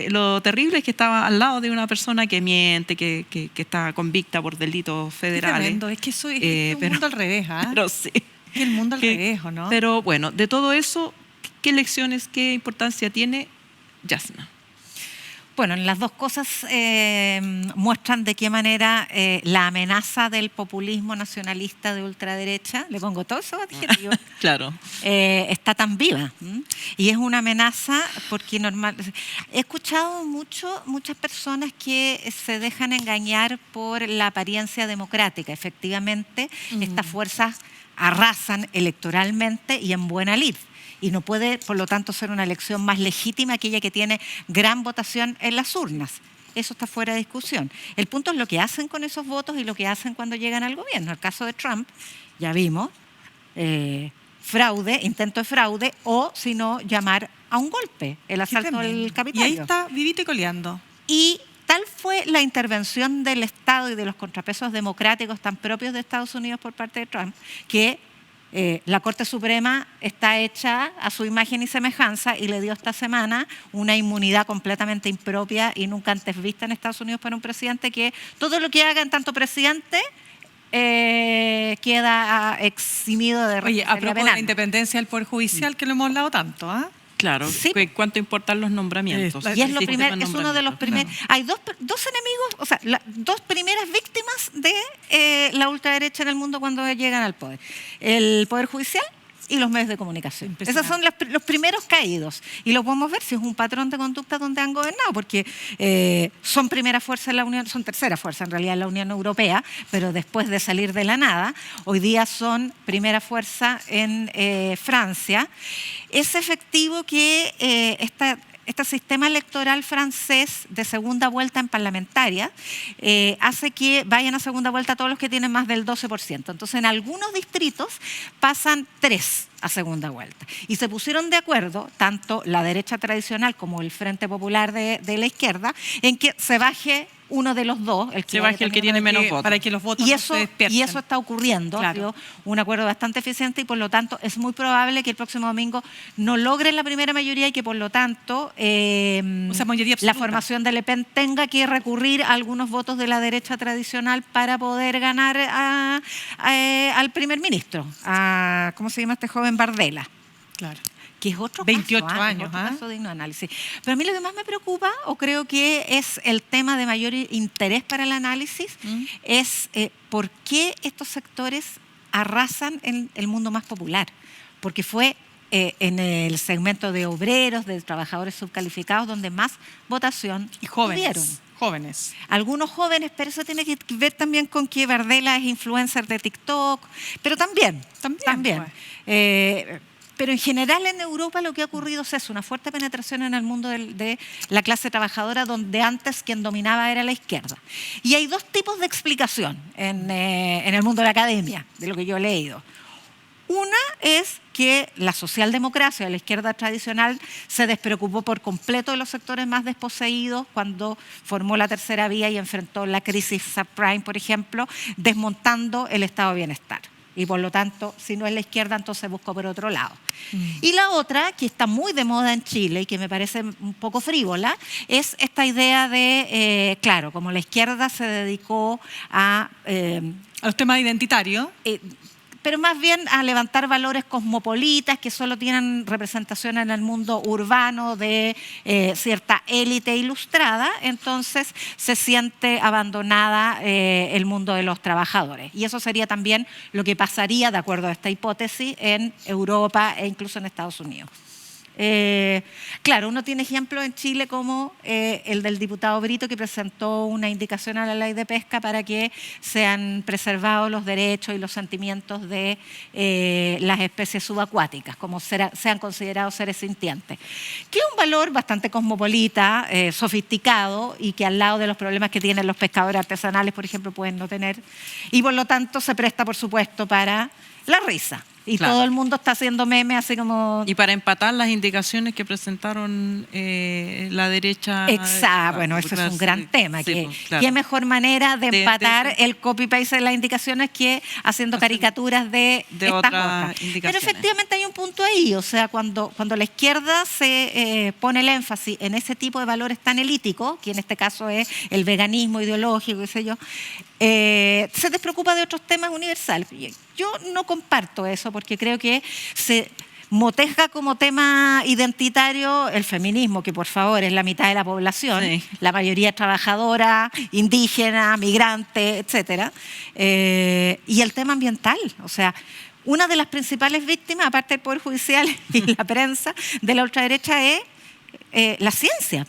Lo terrible es que estaba al lado de una persona que miente, que está convicta por delitos federales. Tremendo. Es que eso es el mundo al revés, ¿ah? Pero sí. Es el mundo al revés, ¿o no? Pero bueno, de todo eso, ¿qué lecciones, qué importancia tiene Jasna? Bueno, las dos cosas muestran de qué manera la amenaza del populismo nacionalista de ultraderecha, le pongo todos esos adjetivos, claro. Está tan viva. Y es una amenaza porque he escuchado muchas personas que se dejan engañar por la apariencia democrática. Efectivamente, estas fuerzas arrasan electoralmente y en buena lid. Y no puede, por lo tanto, ser una elección más legítima aquella que tiene gran votación en las urnas. Eso está fuera de discusión. El punto es lo que hacen con esos votos y lo que hacen cuando llegan al gobierno. El caso de Trump, ya vimos, fraude, intento de fraude, o si no, llamar a un golpe, el asalto al Capitolio. Y ahí está vivito y coleando. Y tal fue la intervención del Estado y de los contrapesos democráticos tan propios de Estados Unidos por parte de Trump, que la Corte Suprema está hecha a su imagen y semejanza y le dio esta semana una inmunidad completamente impropia y nunca antes vista en Estados Unidos para un presidente, que todo lo que haga en tanto presidente queda eximido de responsabilidad penal. Oye, a propósito de la independencia del Poder Judicial, que lo hemos hablado tanto, ¿ah? Claro, sí. ¿Cuánto importan los nombramientos? Y es uno de los primeros. Claro. Hay dos enemigos, o sea, dos primeras víctimas de la ultraderecha en el mundo cuando llegan al poder: el Poder Judicial y los medios de comunicación. Esos son los primeros caídos. Y lo podemos ver si es un patrón de conducta donde han gobernado, porque son primera fuerza en la Unión, son tercera fuerza en realidad en la Unión Europea, pero después de salir de la nada, hoy día son primera fuerza en Francia. Es efectivo que este sistema electoral francés de segunda vuelta en parlamentaria hace que vayan a segunda vuelta todos los que tienen más del 12%. Entonces, en algunos distritos pasan 3 a segunda vuelta. Y se pusieron de acuerdo, tanto la derecha tradicional como el Frente Popular de la izquierda, en que se baje uno de los dos, el que tiene menos votos, para que los votos no se dispersen. Y eso está ocurriendo, claro. Ha sido un acuerdo bastante eficiente y por lo tanto es muy probable que el próximo domingo no logren la primera mayoría y que por lo tanto la formación de Le Pen tenga que recurrir a algunos votos de la derecha tradicional para poder ganar al primer ministro, ¿cómo se llama este joven? Bardella. Claro. Que es otro 28 caso, años, otro caso digno de análisis. Pero a mí lo que más me preocupa, o creo que es el tema de mayor interés para el análisis, es por qué estos sectores arrasan en el mundo más popular. Porque fue en el segmento de obreros, de trabajadores subcalificados, donde más votación Y jóvenes. tuvieron. Jóvenes. Algunos jóvenes, pero eso tiene que ver también con que Bardella es influencer de TikTok, pero también. Pues. Pero en general en Europa lo que ha ocurrido es eso, una fuerte penetración en el mundo de la clase trabajadora, donde antes quien dominaba era la izquierda. Y hay dos tipos de explicación en el mundo de la academia, de lo que yo he leído. Una es que la socialdemocracia, la izquierda tradicional, se despreocupó por completo de los sectores más desposeídos cuando formó la tercera vía y enfrentó la crisis subprime, por ejemplo, desmontando el estado de bienestar. Y por lo tanto, si no es la izquierda, entonces buscó por otro lado. Y la otra, que está muy de moda en Chile y que me parece un poco frívola, es esta idea de, claro, como la izquierda se dedicó a los temas identitarios. Pero más bien a levantar valores cosmopolitas que solo tienen representación en el mundo urbano de cierta élite ilustrada, entonces se siente abandonada el mundo de los trabajadores. Y eso sería también lo que pasaría, de acuerdo a esta hipótesis, en Europa e incluso en Estados Unidos. Claro, uno tiene ejemplos en Chile como el del diputado Brito, que presentó una indicación a la ley de pesca para que sean preservados los derechos y los sentimientos de las especies subacuáticas, como sean considerados seres sintientes, que es un valor bastante cosmopolita, sofisticado, y que al lado de los problemas que tienen los pescadores artesanales, por ejemplo, pueden no tener, y por lo tanto se presta, por supuesto, para la risa. Y todo el mundo está haciendo memes así como... Y para empatar las indicaciones que presentaron la derecha... Exacto, bueno, eso es un gran tema. ¿Qué mejor manera de empatar el copy-paste de las indicaciones que haciendo caricaturas de estas otras? Pero efectivamente hay un punto ahí, o sea, cuando la izquierda se pone el énfasis en ese tipo de valores tan elíticos, que en este caso es el veganismo ideológico, qué sé yo, se despreocupa de otros temas universales. Yo no comparto eso porque creo que se moteja como tema identitario el feminismo, que por favor es la mitad de la población, la mayoría es trabajadora, indígena, migrante, etc. Y el tema ambiental, o sea, una de las principales víctimas, aparte del Poder Judicial y la prensa, de la ultraderecha es la ciencia.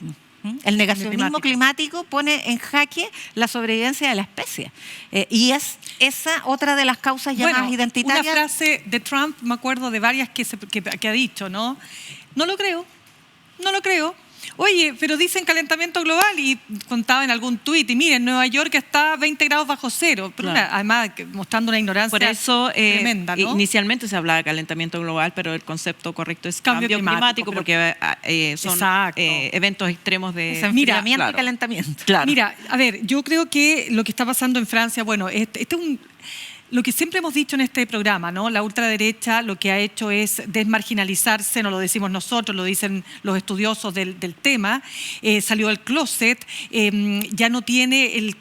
El negacionismo climático pone en jaque la sobrevivencia de la especie. Y es esa otra de las causas llamadas identitarias. Una frase de Trump, me acuerdo de varias que ha dicho, ¿no? No lo creo. Oye, pero dicen calentamiento global y contaba en algún tuit, y miren, Nueva York está 20 grados bajo cero, pero además mostrando una ignorancia por eso, tremenda, ¿no? Inicialmente se hablaba de calentamiento global, pero el concepto correcto es cambio climático porque son eventos extremos de enfriamiento y calentamiento. Mira, a ver, yo creo que lo que está pasando en Francia, bueno, este es lo que siempre hemos dicho en este programa, ¿no? La ultraderecha lo que ha hecho es desmarginalizarse, no lo decimos nosotros, lo dicen los estudiosos del tema, salió del closet, ya no tiene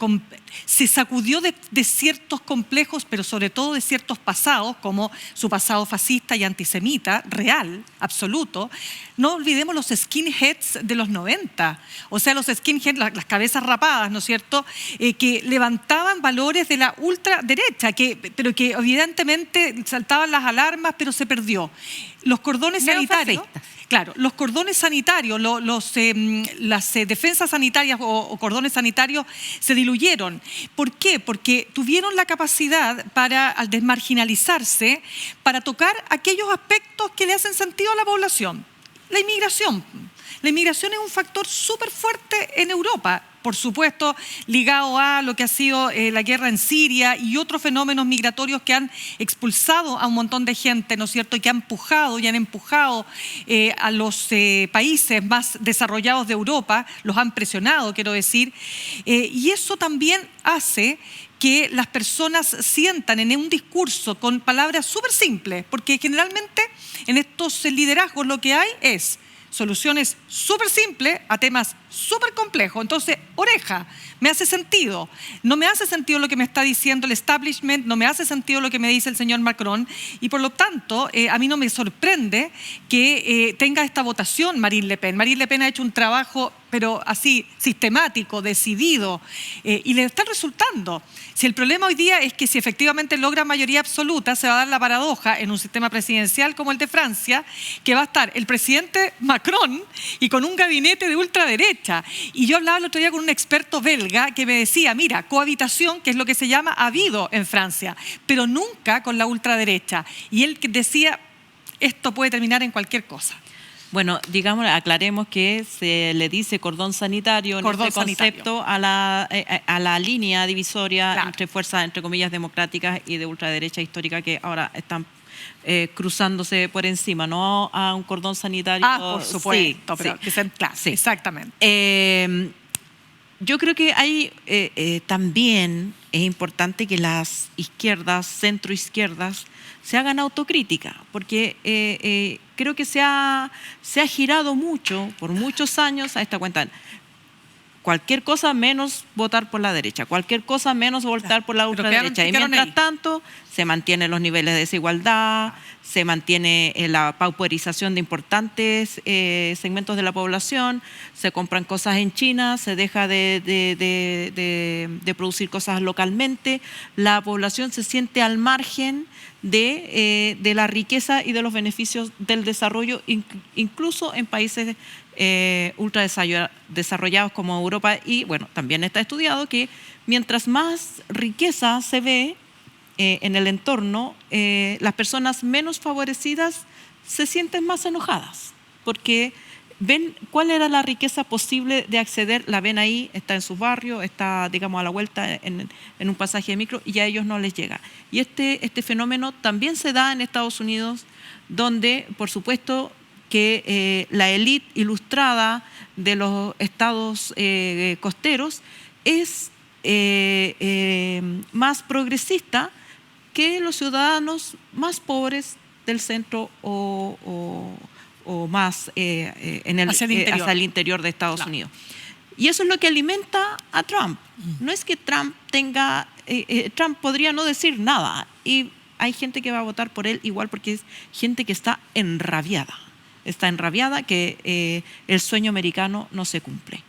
se sacudió de ciertos complejos, pero sobre todo de ciertos pasados, como su pasado fascista y antisemita, real, absoluto. No olvidemos los skinheads de los 90, o sea, los skinheads, las cabezas rapadas, ¿no es cierto?, que levantaban valores de la ultraderecha, pero que evidentemente saltaban las alarmas, pero se perdió. Los cordones sanitarios... Claro, los cordones sanitarios, las defensas sanitarias o cordones sanitarios se diluyeron. ¿Por qué? Porque tuvieron la capacidad al desmarginalizarse, para tocar aquellos aspectos que le hacen sentido a la población. La inmigración. La inmigración es un factor súper fuerte en Europa, por supuesto, ligado a lo que ha sido la guerra en Siria y otros fenómenos migratorios que han expulsado a un montón de gente, ¿no es cierto?, y que han empujado a los países más desarrollados de Europa, los han presionado, quiero decir, y eso también hace que las personas sientan en un discurso con palabras súper simples, porque generalmente en estos liderazgos lo que hay es soluciones súper simples a temas súper complejo. Entonces, oreja, me hace sentido. No me hace sentido lo que me está diciendo el establishment, no me hace sentido lo que me dice el señor Macron, y por lo tanto, a mí no me sorprende que tenga esta votación Marine Le Pen. Marine Le Pen ha hecho un trabajo, pero así, sistemático, decidido, y le está resultando. Si el problema hoy día es que si efectivamente logra mayoría absoluta, se va a dar la paradoja en un sistema presidencial como el de Francia, que va a estar el presidente Macron y con un gabinete de ultraderecha. Y yo hablaba el otro día con un experto belga que me decía, mira, cohabitación, que es lo que se llama, ha habido en Francia, pero nunca con la ultraderecha. Y él decía, esto puede terminar en cualquier cosa. Bueno, digamos, aclaremos que se le dice cordón sanitario en este concepto a la línea divisoria entre fuerzas, entre comillas, democráticas y de ultraderecha histórica que ahora están cruzándose por encima, no a un cordón sanitario. Por supuesto, pero que sean clases, exactamente. Yo creo que hay también es importante que las izquierdas, centroizquierdas, se hagan autocrítica, porque creo que se ha girado mucho, por muchos años, a esta cuenta. Cualquier cosa menos votar por la derecha, cualquier cosa menos votar por la ultraderecha. Y mientras tanto, se mantienen los niveles de desigualdad, se mantiene la pauperización de importantes segmentos de la población, se compran cosas en China, se deja de producir cosas localmente, la población se siente al margen de la riqueza y de los beneficios del desarrollo, incluso en países ultra desarrollados como Europa. Y bueno, también está estudiado que mientras más riqueza se ve en el entorno, las personas menos favorecidas se sienten más enojadas, porque ven cuál era la riqueza posible de acceder, la ven ahí, está en sus barrios, está, digamos, a la vuelta en un pasaje de micro, y a ellos no les llega. Y este fenómeno también se da en Estados Unidos, donde, por supuesto, que la élite ilustrada de los estados costeros es más progresista que los ciudadanos más pobres del centro o más hacia el interior de Estados Unidos. Y eso es lo que alimenta a Trump. No es que Trump tenga... Trump podría no decir nada, y hay gente que va a votar por él igual, porque es gente que está enrabiada. Está enrabiada que el sueño americano no se cumple.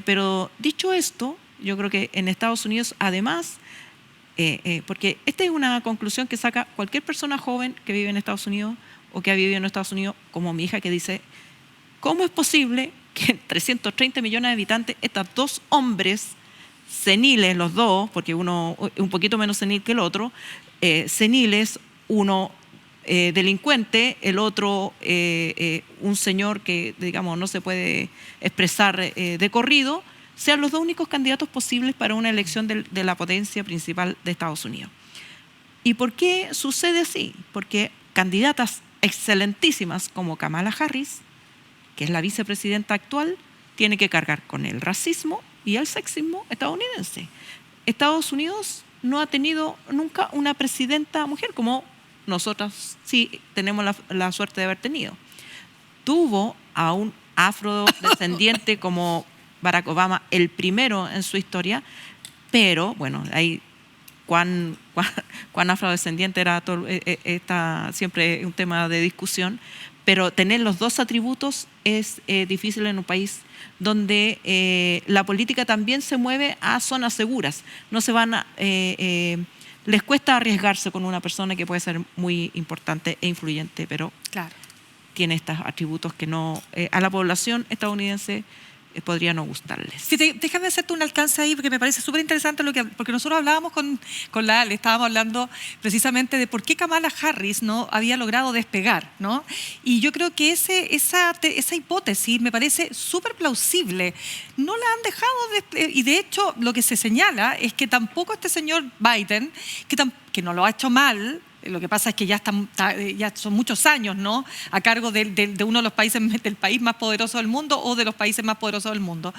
Pero dicho esto, yo creo que en Estados Unidos, además, porque esta es una conclusión que saca cualquier persona joven que vive en Estados Unidos o que ha vivido en Estados Unidos, como mi hija, que dice, ¿cómo es posible que en 330 millones de habitantes, estos dos hombres seniles, los dos, porque uno un poquito menos senil que el otro, seniles, uno delincuente, el otro un señor que, digamos, no se puede expresar de corrido, sean los dos únicos candidatos posibles para una elección de la potencia principal de Estados Unidos? ¿Y por qué sucede así? Porque candidatas excelentísimas como Kamala Harris, que es la vicepresidenta actual, tiene que cargar con el racismo y el sexismo estadounidense. Estados Unidos no ha tenido nunca una presidenta mujer, como nosotros sí tenemos la suerte de haber tenido. Tuvo a un afrodescendiente como Barack Obama, el primero en su historia, pero bueno, ahí cuán afrodescendiente era todo, está siempre un tema de discusión, pero tener los dos atributos es difícil en un país donde la política también se mueve a zonas seguras. No se van a... les cuesta arriesgarse con una persona que puede ser muy importante e influyente, pero tiene estos atributos que no a la población estadounidense podría no gustarles. Sí, déjame hacerte un alcance ahí, porque me parece súper interesante porque nosotros hablábamos con la Ale, estábamos hablando precisamente de por qué Kamala Harris no había logrado despegar, ¿no? Y yo creo que esa hipótesis me parece súper plausible. No la han dejado y de hecho lo que se señala es que tampoco este señor Biden, que no lo ha hecho mal. Lo que pasa es que ya son muchos años, ¿no?, a cargo de uno de los países, del país más poderoso del mundo o de los países más poderosos del mundo.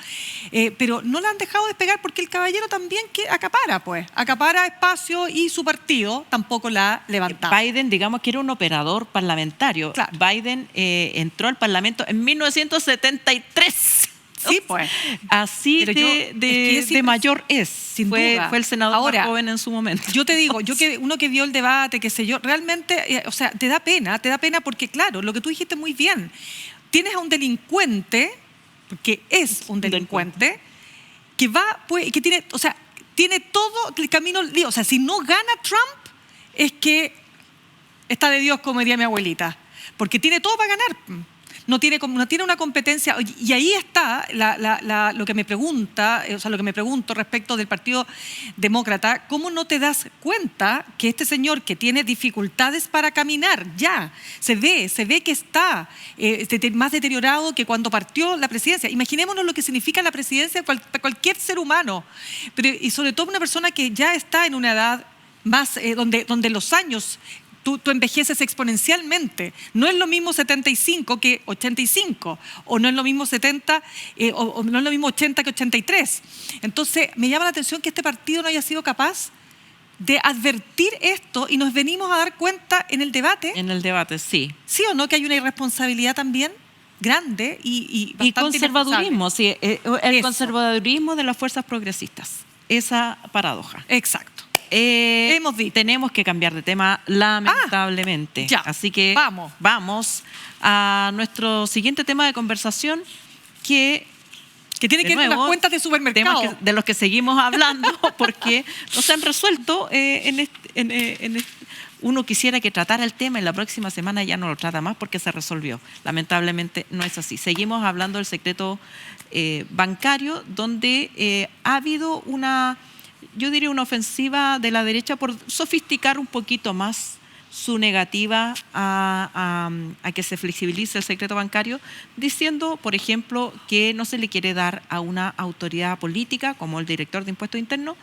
Pero no la han dejado despegar porque el caballero también acapara espacio, y su partido tampoco la ha levantado. Biden, digamos que era un operador parlamentario. Claro. Biden entró al Parlamento en 1973. Sí, pues. Así Pero de mayor es. Sin fue duda. el senador Ahora, más joven en su momento. Yo te digo, uno que vio el debate, qué sé yo, realmente, o sea, te da pena porque, claro, lo que tú dijiste muy bien, tienes a un delincuente, porque es un delincuente, que que tiene, o sea, tiene todo el camino, o sea, si no gana Trump, es que está de Dios, como diría mi abuelita, porque tiene todo para ganar. No tiene una competencia, y ahí está lo que me pregunta, o sea, lo que me pregunto respecto del Partido Demócrata. ¿Cómo no te das cuenta que este señor, que tiene dificultades para caminar, ya se ve que está más deteriorado que cuando partió la presidencia? Imaginémonos lo que significa la presidencia para cualquier ser humano, y sobre todo una persona que ya está en una edad más donde los años tú envejeces exponencialmente. No es lo mismo 75 que 85, o no es lo mismo 70, o no es lo mismo 80 que 83. Entonces, me llama la atención que este partido no haya sido capaz de advertir esto, y nos venimos a dar cuenta en el debate. En el debate, sí. ¿Sí o no? Que hay una irresponsabilidad también grande y conservadurismo, sí, el conservadurismo de las fuerzas progresistas. Esa paradoja. Exacto. Hemos dicho. Tenemos que cambiar de tema, lamentablemente. Ya. Así que vamos a nuestro siguiente tema de conversación, que tiene que ver con las cuentas de supermercado. Temas de los que seguimos hablando, porque no se han resuelto. Uno quisiera que tratara el tema, y la próxima semana ya no lo trata más porque se resolvió. Lamentablemente no es así. Seguimos hablando del secreto bancario, donde ha habido una ofensiva de la derecha por sofisticar un poquito más su negativa a que se flexibilice el secreto bancario, diciendo, por ejemplo, que no se le quiere dar a una autoridad política como el director de Impuestos Internos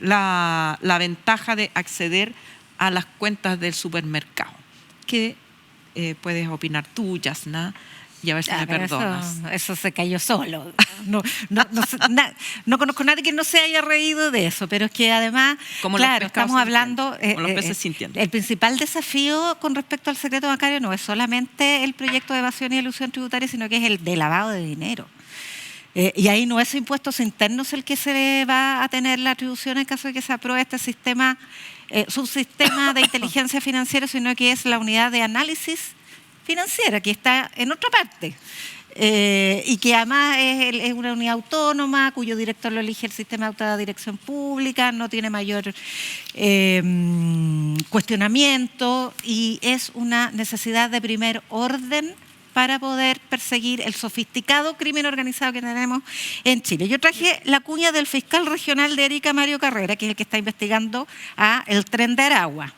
la ventaja de acceder a las cuentas del supermercado. ¿Qué puedes opinar tú, Yasna? Y a ver si me perdonas. Eso se cayó solo. No conozco a nadie que no se haya reído de eso, pero es que además, claro, estamos hablando. Como los peces sintiendo. El principal desafío con respecto al secreto bancario no es solamente el proyecto de evasión y elusión tributaria, sino que es el de lavado de dinero. Y ahí no es impuestos internos el que se va a tener la atribución en caso de que se apruebe este sistema, subsistema de inteligencia financiera, sino que es la unidad de análisis financiera, que está en otra parte, y que además es una unidad autónoma cuyo director lo elige el sistema de autodirección pública, no tiene mayor cuestionamiento, y es una necesidad de primer orden para poder perseguir el sofisticado crimen organizado que tenemos en Chile. Yo traje la cuña del fiscal regional de Arica, Mario Carrera, que es el que está investigando el Tren de Aragua.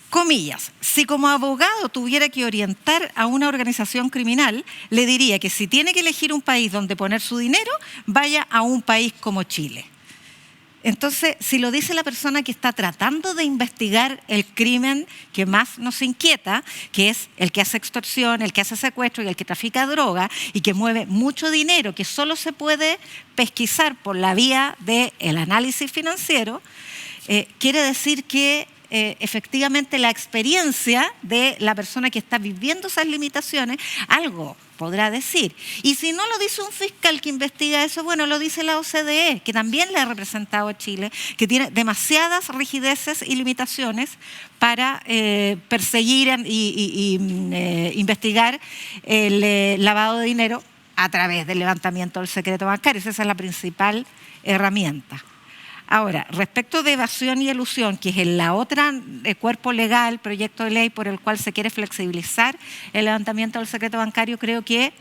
Comillas, si como abogado tuviera que orientar a una organización criminal, le diría que si tiene que elegir un país donde poner su dinero, vaya a un país como Chile. Entonces, si lo dice la persona que está tratando de investigar el crimen que más nos inquieta, que es el que hace extorsión, el que hace secuestro y el que trafica droga y que mueve mucho dinero, que solo se puede pesquisar por la vía del análisis financiero, quiere decir que efectivamente la experiencia de la persona que está viviendo esas limitaciones algo podrá decir. Y si no lo dice un fiscal que investiga eso, bueno, lo dice la OCDE, que también le ha representado a Chile, que tiene demasiadas rigideces y limitaciones para perseguir y investigar el lavado de dinero a través del levantamiento del secreto bancario. Esa es la principal herramienta. Ahora, respecto de evasión y elusión, que es la otra cuerpo legal, proyecto de ley por el cual se quiere flexibilizar el levantamiento del secreto bancario, creo que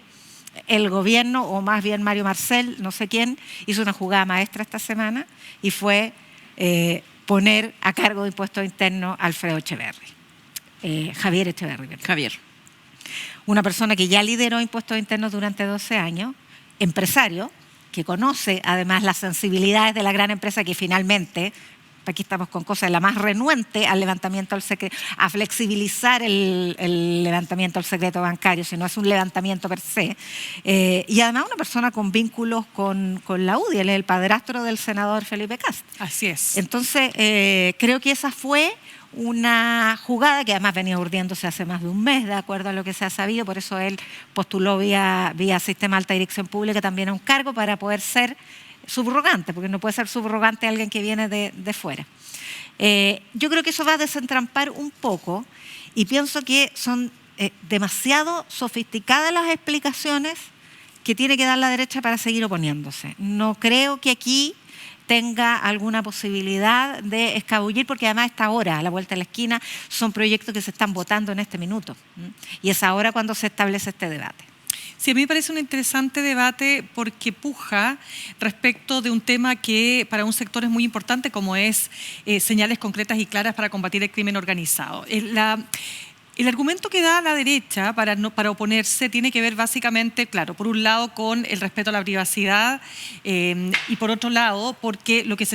el gobierno, o más bien Mario Marcel, no sé quién, hizo una jugada maestra esta semana y fue poner a cargo de impuestos internos a Alfredo Echeverri, Javier Echeverri. ¿Verdad? Javier. Una persona que ya lideró impuestos internos durante 12 años, empresario, que conoce además las sensibilidades de la gran empresa, que finalmente, aquí estamos con cosas, la más renuente al levantamiento del secreto, a flexibilizar el levantamiento del secreto bancario, si no es un levantamiento per se. Y además una persona con vínculos con la UDI, él es el padrastro del senador Felipe Kast. Así es. Entonces, creo que esa fue una jugada que además venía urdiéndose hace más de un mes, de acuerdo a lo que se ha sabido, por eso él postuló vía Sistema de Alta Dirección Pública también a un cargo para poder ser subrogante, porque no puede ser subrogante alguien que viene de fuera. Yo creo que eso va a desentrampar un poco y pienso que son demasiado sofisticadas las explicaciones que tiene que dar la derecha para seguir oponiéndose. No creo que aquí tenga alguna posibilidad de escabullir, porque además esta hora, a la vuelta de la esquina, son proyectos que se están votando en este minuto. Y es ahora cuando se establece este debate. Sí, a mí me parece un interesante debate porque puja respecto de un tema que para un sector es muy importante, como es señales concretas y claras para combatir el crimen organizado. El argumento que da la derecha para oponerse tiene que ver básicamente, claro, por un lado con el respeto a la privacidad y por otro lado porque lo que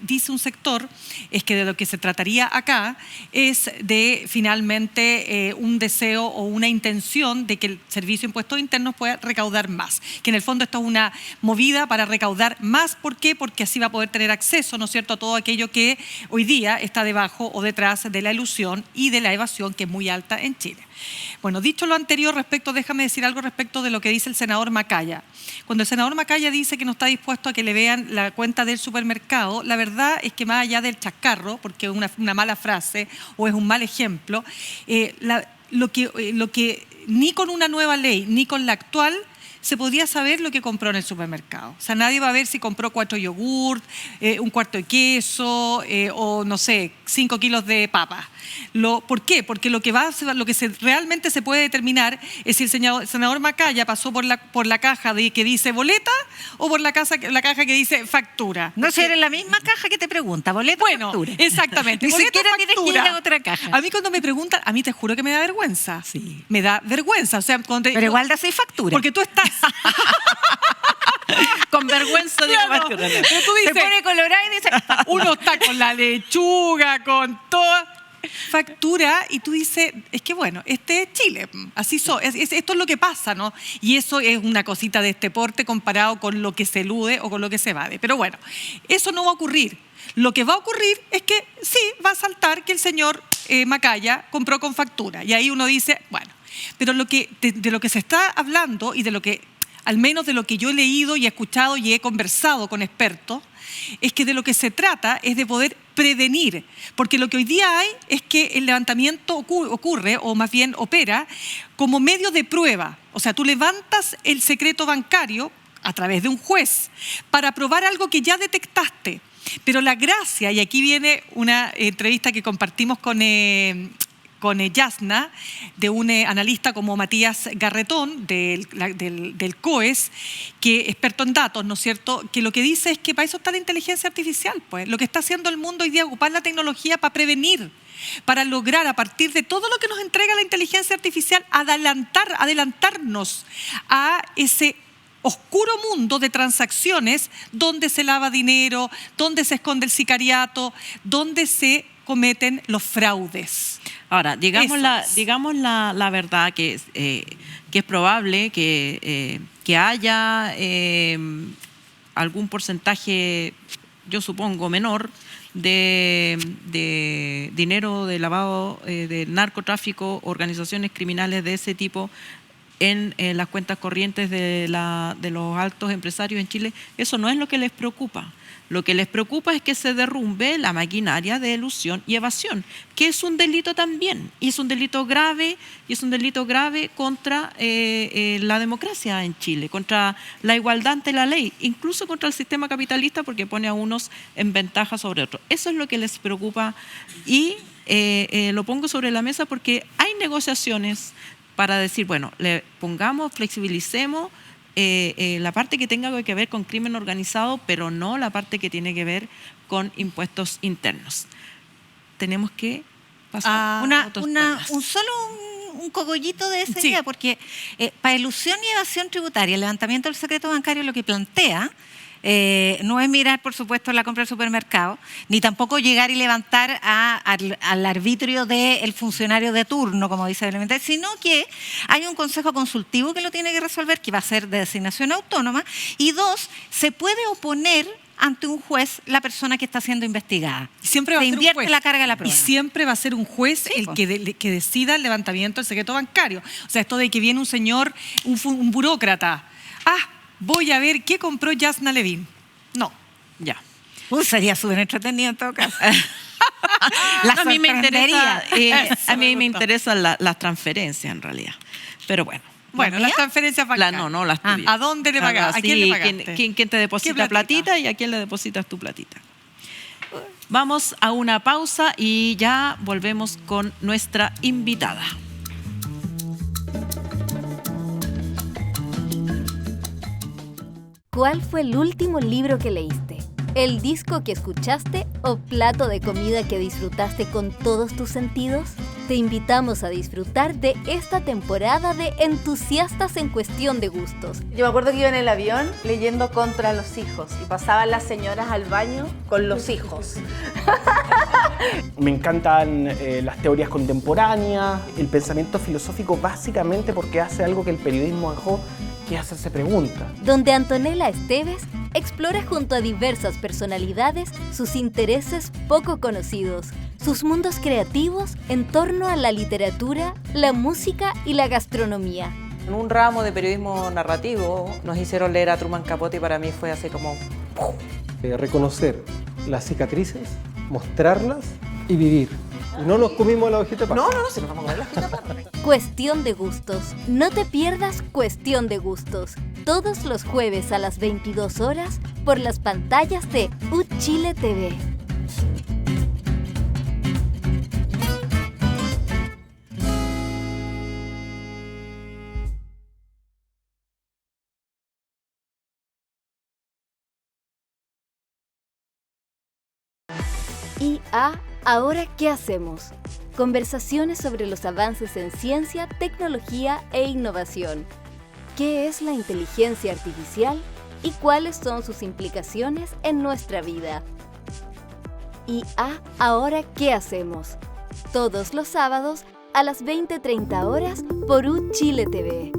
dice un sector es que de lo que se trataría acá es de finalmente un deseo o una intención de que el Servicio de Impuestos Internos pueda recaudar más. Que en el fondo esto es una movida para recaudar más. ¿Por qué? Porque así va a poder tener acceso, ¿no es cierto?, a todo aquello que hoy día está debajo o detrás de la elusión y de la evasión, que es muy alta en Chile. Bueno, dicho lo anterior, déjame decir algo respecto de lo que dice el senador Macaya. Cuando el senador Macaya dice que no está dispuesto a que le vean la cuenta del supermercado, la verdad es que más allá del chascarro, porque es una mala frase o es un mal ejemplo, lo que ni con una nueva ley ni con la actual se podría saber lo que compró en el supermercado. O sea, nadie va a ver si compró 4 yogurt, un cuarto de queso o, no sé, 5 kilos de papas. ¿Por qué? Porque realmente se puede determinar es si el senador Macaya pasó por la caja que dice boleta o por la caja que dice factura. No sé, eres la misma caja que te pregunta, boleta o factura. Exactamente. Ni Boleta, siquiera tienes que ir a otra caja. A mí cuando me preguntan, a mí te juro que me da vergüenza. Sí. Me da vergüenza. O sea, pero igual das factura. Porque tú estás... con vergüenza de la factura. Pero tú dices, se pone colorada y dice... uno está con la lechuga, con toda factura y tú dices, es que bueno, este es Chile, así esto es lo que pasa, ¿no? Y eso es una cosita de este porte comparado con lo que se elude o con lo que se evade. Pero bueno, eso no va a ocurrir. Lo que va a ocurrir es que sí, va a saltar que el señor Macaya compró con factura. Y ahí uno dice, bueno, pero de lo que se está hablando y de lo que, al menos de lo que yo he leído y he escuchado y he conversado con expertos, es que de lo que se trata es de poder prevenir, porque lo que hoy día hay es que el levantamiento ocurre, o más bien opera, como medio de prueba. O sea, tú levantas el secreto bancario a través de un juez para probar algo que ya detectaste. Pero la gracia, y aquí viene una entrevista que compartimos con Yasna, de un analista como Matías Garretón, del COES, que es experto en datos, ¿no es cierto?, que lo que dice es que para eso está la inteligencia artificial. Pues lo que está haciendo el mundo hoy día es ocupar la tecnología para prevenir, para lograr a partir de todo lo que nos entrega la inteligencia artificial adelantarnos a ese oscuro mundo de transacciones donde se lava dinero, donde se esconde el sicariato, donde se cometen los fraudes. Ahora, digamos la verdad que es probable que haya algún porcentaje, yo supongo, menor de dinero de lavado, de narcotráfico, organizaciones criminales de ese tipo en las cuentas corrientes de los altos empresarios en Chile. Eso no es lo que les preocupa. Lo que les preocupa es que se derrumbe la maquinaria de elusión y evasión, que es un delito también, y es un delito grave, contra la democracia en Chile, contra la igualdad ante la ley, incluso contra el sistema capitalista, porque pone a unos en ventaja sobre otros. Eso es lo que les preocupa y lo pongo sobre la mesa porque hay negociaciones para decir, bueno, le pongamos, flexibilicemos la parte que tenga que ver con crimen organizado, pero no la parte que tiene que ver con impuestos internos. Tenemos que pasar un cogollito de ese día, porque para elusión y evasión tributaria, el levantamiento del secreto bancario lo que plantea no es mirar, por supuesto, la compra del supermercado, ni tampoco llegar y levantar al arbitrio del funcionario de turno, como dice el elemento, sino que hay un consejo consultivo que lo tiene que resolver, que va a ser de designación autónoma, y 2, se puede oponer ante un juez la persona que está siendo investigada. Siempre va se a ser un invierte juez. la carga de la prueba. Y siempre va a ser un juez Sí, el po. que decida el levantamiento del secreto bancario. O sea, esto de que viene un señor, un burócrata. Voy a ver qué compró Jasna Levin. No. Ya. Sería súper entretenido en todo caso. A mí me interesan las transferencias en realidad. Pero bueno. Bueno, las transferencias bancarias. No, las tuyas. ¿A dónde le pagaste? ¿A quién le pagaste? ¿Quién te deposita platita y a quién le depositas tu platita? Vamos a una pausa y ya volvemos con nuestra invitada. ¿Cuál fue el último libro que leíste? ¿El disco que escuchaste o plato de comida que disfrutaste con todos tus sentidos? Te invitamos a disfrutar de esta temporada de Entusiastas en Cuestión de Gustos. Yo me acuerdo que iba en el avión leyendo Contra los hijos y pasaban las señoras al baño con los hijos. Me encantan las teorías contemporáneas, el pensamiento filosófico básicamente porque hace algo que el periodismo dejó, que es hacerse preguntas. Donde Antonella Esteves explora junto a diversas personalidades sus intereses poco conocidos, sus mundos creativos en torno a la literatura, la música y la gastronomía. En un ramo de periodismo narrativo nos hicieron leer a Truman Capote y para mí fue así como... Reconocer las cicatrices, mostrarlas y vivir. Y no nos comimos la hojita de paja. No, se nos vamos a comer la hojita de paja. Cuestión de Gustos. No te pierdas Cuestión de Gustos. Todos los jueves a las 22 horas por las pantallas de UChile TV. ¿Ahora qué hacemos? Conversaciones sobre los avances en ciencia, tecnología e innovación. ¿Qué es la inteligencia artificial y cuáles son sus implicaciones en nuestra vida? ¿Ahora qué hacemos? Todos los sábados a las 20:30 horas por UChile TV.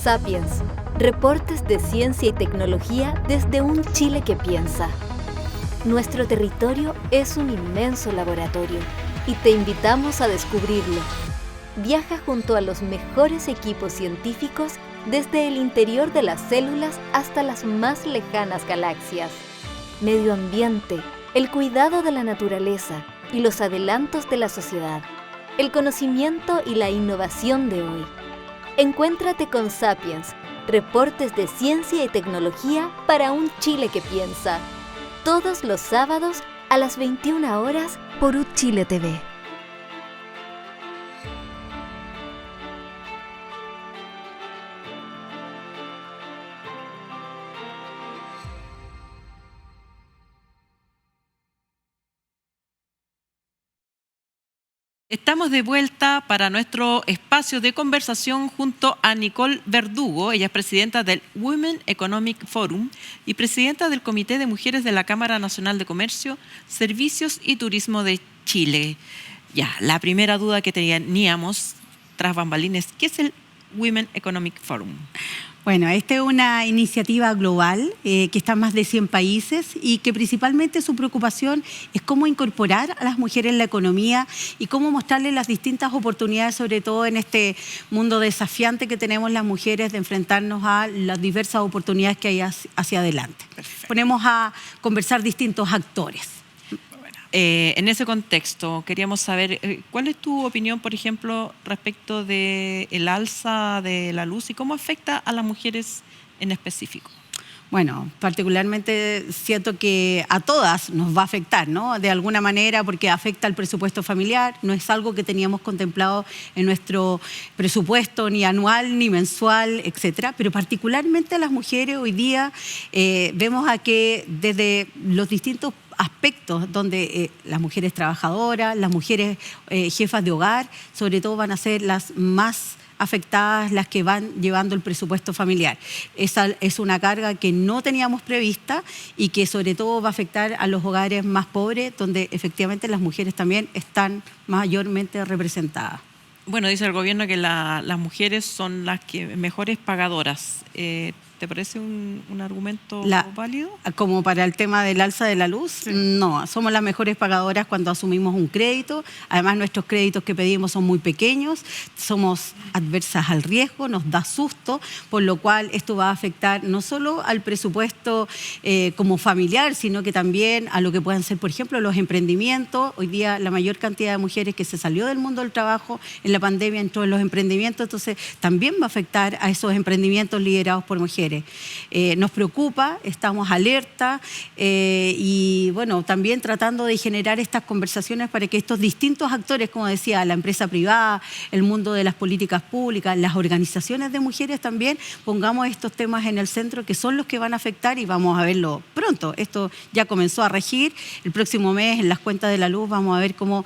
Sapiens, reportes de ciencia y tecnología desde un Chile que piensa. Nuestro territorio es un inmenso laboratorio y te invitamos a descubrirlo. Viaja junto a los mejores equipos científicos desde el interior de las células hasta las más lejanas galaxias. Medio ambiente, el cuidado de la naturaleza y los adelantos de la sociedad. El conocimiento y la innovación de hoy. Encuéntrate con Sapiens, reportes de ciencia y tecnología para un Chile que piensa. Todos los sábados a las 21 horas por UChile TV. Estamos de vuelta para nuestro espacio de conversación junto a Nicole Verdugo. Ella es presidenta del Women Economic Forum y presidenta del Comité de Mujeres de la Cámara Nacional de Comercio, Servicios y Turismo de Chile. Ya, la primera duda que teníamos tras bambalinas, ¿qué es el Women Economic Forum? Bueno, esta es una iniciativa global que está en más de 100 países y que principalmente su preocupación es cómo incorporar a las mujeres en la economía y cómo mostrarles las distintas oportunidades, sobre todo en este mundo desafiante que tenemos las mujeres de enfrentarnos a las diversas oportunidades que hay hacia adelante. Perfecto. Ponemos a conversar distintos actores. En ese contexto, queríamos saber, ¿cuál es tu opinión, por ejemplo, respecto del alza de la luz y cómo afecta a las mujeres en específico? Bueno, particularmente siento que a todas nos va a afectar, ¿no? De alguna manera, porque afecta al presupuesto familiar, no es algo que teníamos contemplado en nuestro presupuesto ni anual ni mensual, etcétera. Pero particularmente a las mujeres hoy día vemos a que desde los distintos aspectos donde las mujeres trabajadoras, las mujeres jefas de hogar, sobre todo van a ser las más afectadas las que van llevando el presupuesto familiar. Esa es una carga que no teníamos prevista y que sobre todo va a afectar a los hogares más pobres, donde efectivamente las mujeres también están mayormente representadas. Bueno, dice el gobierno que las mujeres son las que mejores pagadoras. ¿Te parece un argumento válido? Como para el tema del alza de la luz, sí. No, somos las mejores pagadoras cuando asumimos un crédito. Además, nuestros créditos que pedimos son muy pequeños, somos adversas al riesgo, nos da susto, por lo cual esto va a afectar no solo al presupuesto como familiar, sino que también a lo que puedan ser, por ejemplo, los emprendimientos. Hoy día la mayor cantidad de mujeres que se salió del mundo del trabajo en la pandemia entró en los emprendimientos, entonces también va a afectar a esos emprendimientos liderados por mujeres. Nos preocupa, estamos alerta y bueno, también tratando de generar estas conversaciones para que estos distintos actores, como decía, la empresa privada, el mundo de las políticas públicas, las organizaciones de mujeres también, pongamos estos temas en el centro que son los que van a afectar y vamos a verlo pronto. Esto ya comenzó a regir, el próximo mes en las cuentas de la luz vamos a ver cómo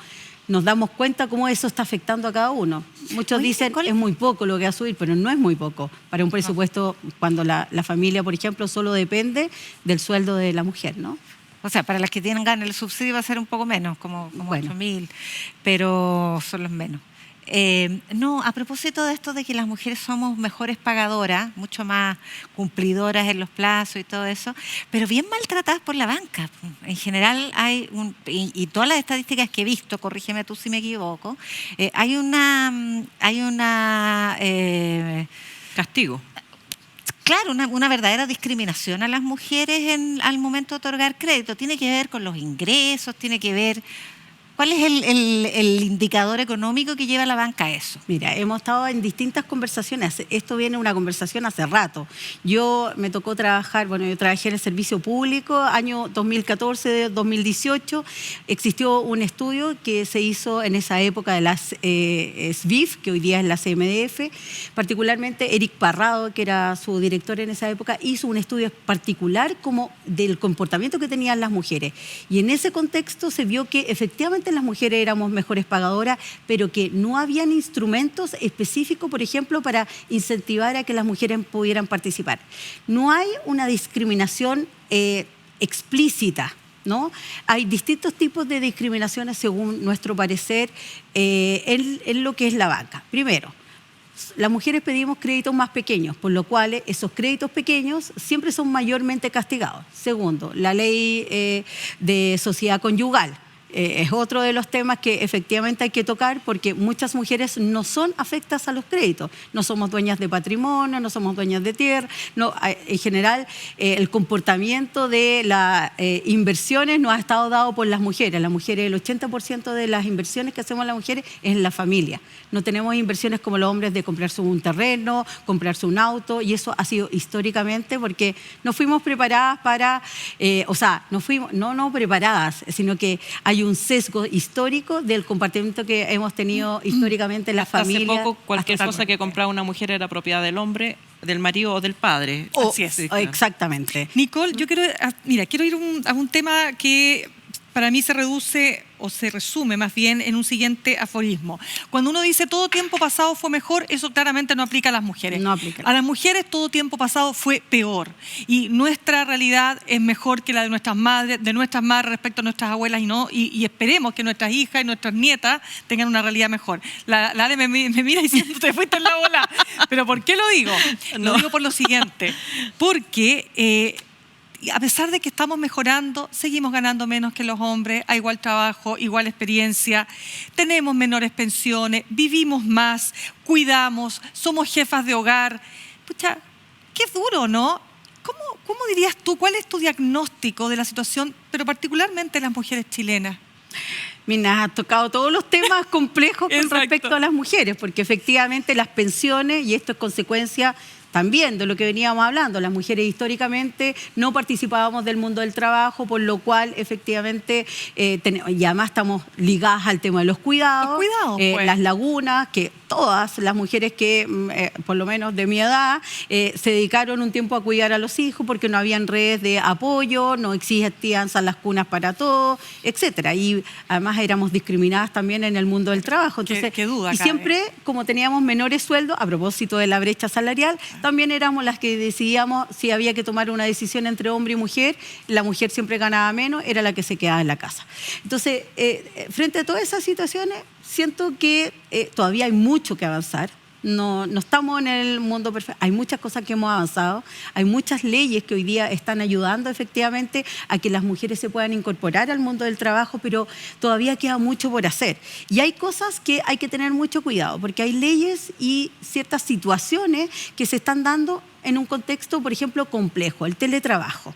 nos damos cuenta cómo eso está afectando a cada uno. Muchos dicen es muy poco lo que va a subir, pero no es muy poco para un presupuesto cuando la familia, por ejemplo, solo depende del sueldo de la mujer, ¿no? O sea, para las que tengan el subsidio va a ser un poco menos, como 8.000, pero son los menos. No, a propósito de esto de que las mujeres somos mejores pagadoras, mucho más cumplidoras en los plazos y todo eso, pero bien maltratadas por la banca. En general hay y todas las estadísticas que he visto, corrígeme tú si me equivoco, hay una castigo. Claro, una verdadera discriminación a las mujeres al momento de otorgar crédito. Tiene que ver con los ingresos, tiene que ver... ¿Cuál es el indicador económico que lleva la banca a eso? Mira, hemos estado en distintas conversaciones. Esto viene una conversación hace rato. Me tocó trabajar, yo trabajé en el servicio público, año 2014-2018. Existió un estudio que se hizo en esa época de las SBIF, que hoy día es la CMDF. Particularmente Eric Parrado, que era su director en esa época, hizo un estudio particular como del comportamiento que tenían las mujeres. Y en ese contexto se vio que efectivamente las mujeres éramos mejores pagadoras, pero que no habían instrumentos específicos, por ejemplo, para incentivar a que las mujeres pudieran participar. No hay una discriminación explícita, ¿no? Hay distintos tipos de discriminaciones, según nuestro parecer, en lo que es la banca. Primero, las mujeres pedimos créditos más pequeños, por lo cual esos créditos pequeños siempre son mayormente castigados. Segundo, la ley de sociedad conyugal. Es otro de los temas que efectivamente hay que tocar porque muchas mujeres no son afectas a los créditos. No somos dueñas de patrimonio, no somos dueñas de tierra. No, en general, el comportamiento de las inversiones no ha estado dado por las mujeres. Las mujeres, el 80% de las inversiones que hacemos las mujeres es en la familia. No tenemos inversiones como los hombres de comprarse un terreno, comprarse un auto, y eso ha sido históricamente porque no fuimos preparadas para, no preparadas, sino que hay un sesgo histórico del comportamiento que hemos tenido históricamente en la familia. Hace poco cualquier cosa que compraba una mujer era propiedad del hombre, del marido o del padre. Así es. Exactamente. Nicole, yo quiero ir a un tema que para mí se reduce o se resume más bien en un siguiente aforismo. Cuando uno dice todo tiempo pasado fue mejor, eso claramente no aplica a las mujeres. No aplica. A las mujeres todo tiempo pasado fue peor. Y nuestra realidad es mejor que la de nuestras madres respecto a nuestras abuelas y esperemos que nuestras hijas y nuestras nietas tengan una realidad mejor. La Ale me mira diciendo, te fuiste en la bola. ¿Pero por qué lo digo? Lo digo por lo siguiente. Porque... a pesar de que estamos mejorando, seguimos ganando menos que los hombres, a igual trabajo, igual experiencia, tenemos menores pensiones, vivimos más, cuidamos, somos jefas de hogar. Pucha, qué duro, ¿no? ¿Cómo dirías tú, cuál es tu diagnóstico de la situación, pero particularmente de las mujeres chilenas? Mira, has tocado todos los temas complejos con respecto a las mujeres, porque efectivamente las pensiones, y esto es consecuencia también de lo que veníamos hablando, las mujeres históricamente no participábamos del mundo del trabajo, por lo cual efectivamente, y además estamos ligadas al tema de los cuidados, pues. Las lagunas, que todas las mujeres que, por lo menos de mi edad, se dedicaron un tiempo a cuidar a los hijos porque no habían redes de apoyo, no existían salas cunas para todos, etcétera. Y además éramos discriminadas también en el mundo del trabajo. Entonces, ¿Qué duda y cabe? siempre, como teníamos menores sueldos, a propósito de la brecha salarial, también éramos las que decidíamos si había que tomar una decisión entre hombre y mujer. La mujer siempre ganaba menos, era la que se quedaba en la casa. Entonces, frente a todas esas situaciones, siento que todavía hay mucho que avanzar. No estamos en el mundo perfecto. Hay muchas cosas que hemos avanzado. Hay muchas leyes que hoy día están ayudando efectivamente a que las mujeres se puedan incorporar al mundo del trabajo, pero todavía queda mucho por hacer. Y hay cosas que hay que tener mucho cuidado, porque hay leyes y ciertas situaciones que se están dando en un contexto, por ejemplo, complejo, el teletrabajo.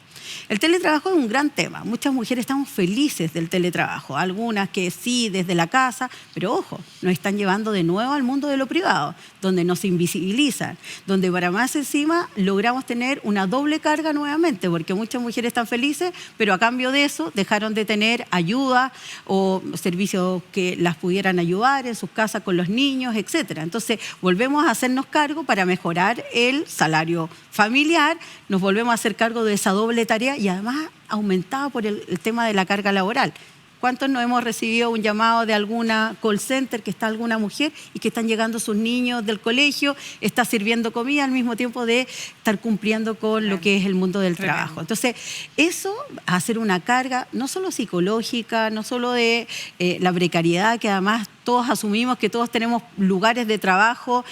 El teletrabajo es un gran tema. Muchas mujeres estamos felices del teletrabajo. Algunas que sí, desde la casa, pero ojo, nos están llevando de nuevo al mundo de lo privado, donde nos invisibilizan, donde para más encima logramos tener una doble carga nuevamente, porque muchas mujeres están felices, pero a cambio de eso dejaron de tener ayuda o servicios que las pudieran ayudar en sus casas con los niños, etcétera. Entonces, volvemos a hacernos cargo para mejorar el salario familiar, nos volvemos a hacer cargo de esa doble tarea y además aumentada por el tema de la carga laboral. ¿Cuántos no hemos recibido un llamado de alguna call center que está alguna mujer y que están llegando sus niños del colegio, está sirviendo comida al mismo tiempo de estar cumpliendo con lo que es el mundo del trabajo? Entonces, eso va a ser una carga no solo psicológica, no solo de la precariedad, que además todos asumimos que todos tenemos lugares de trabajo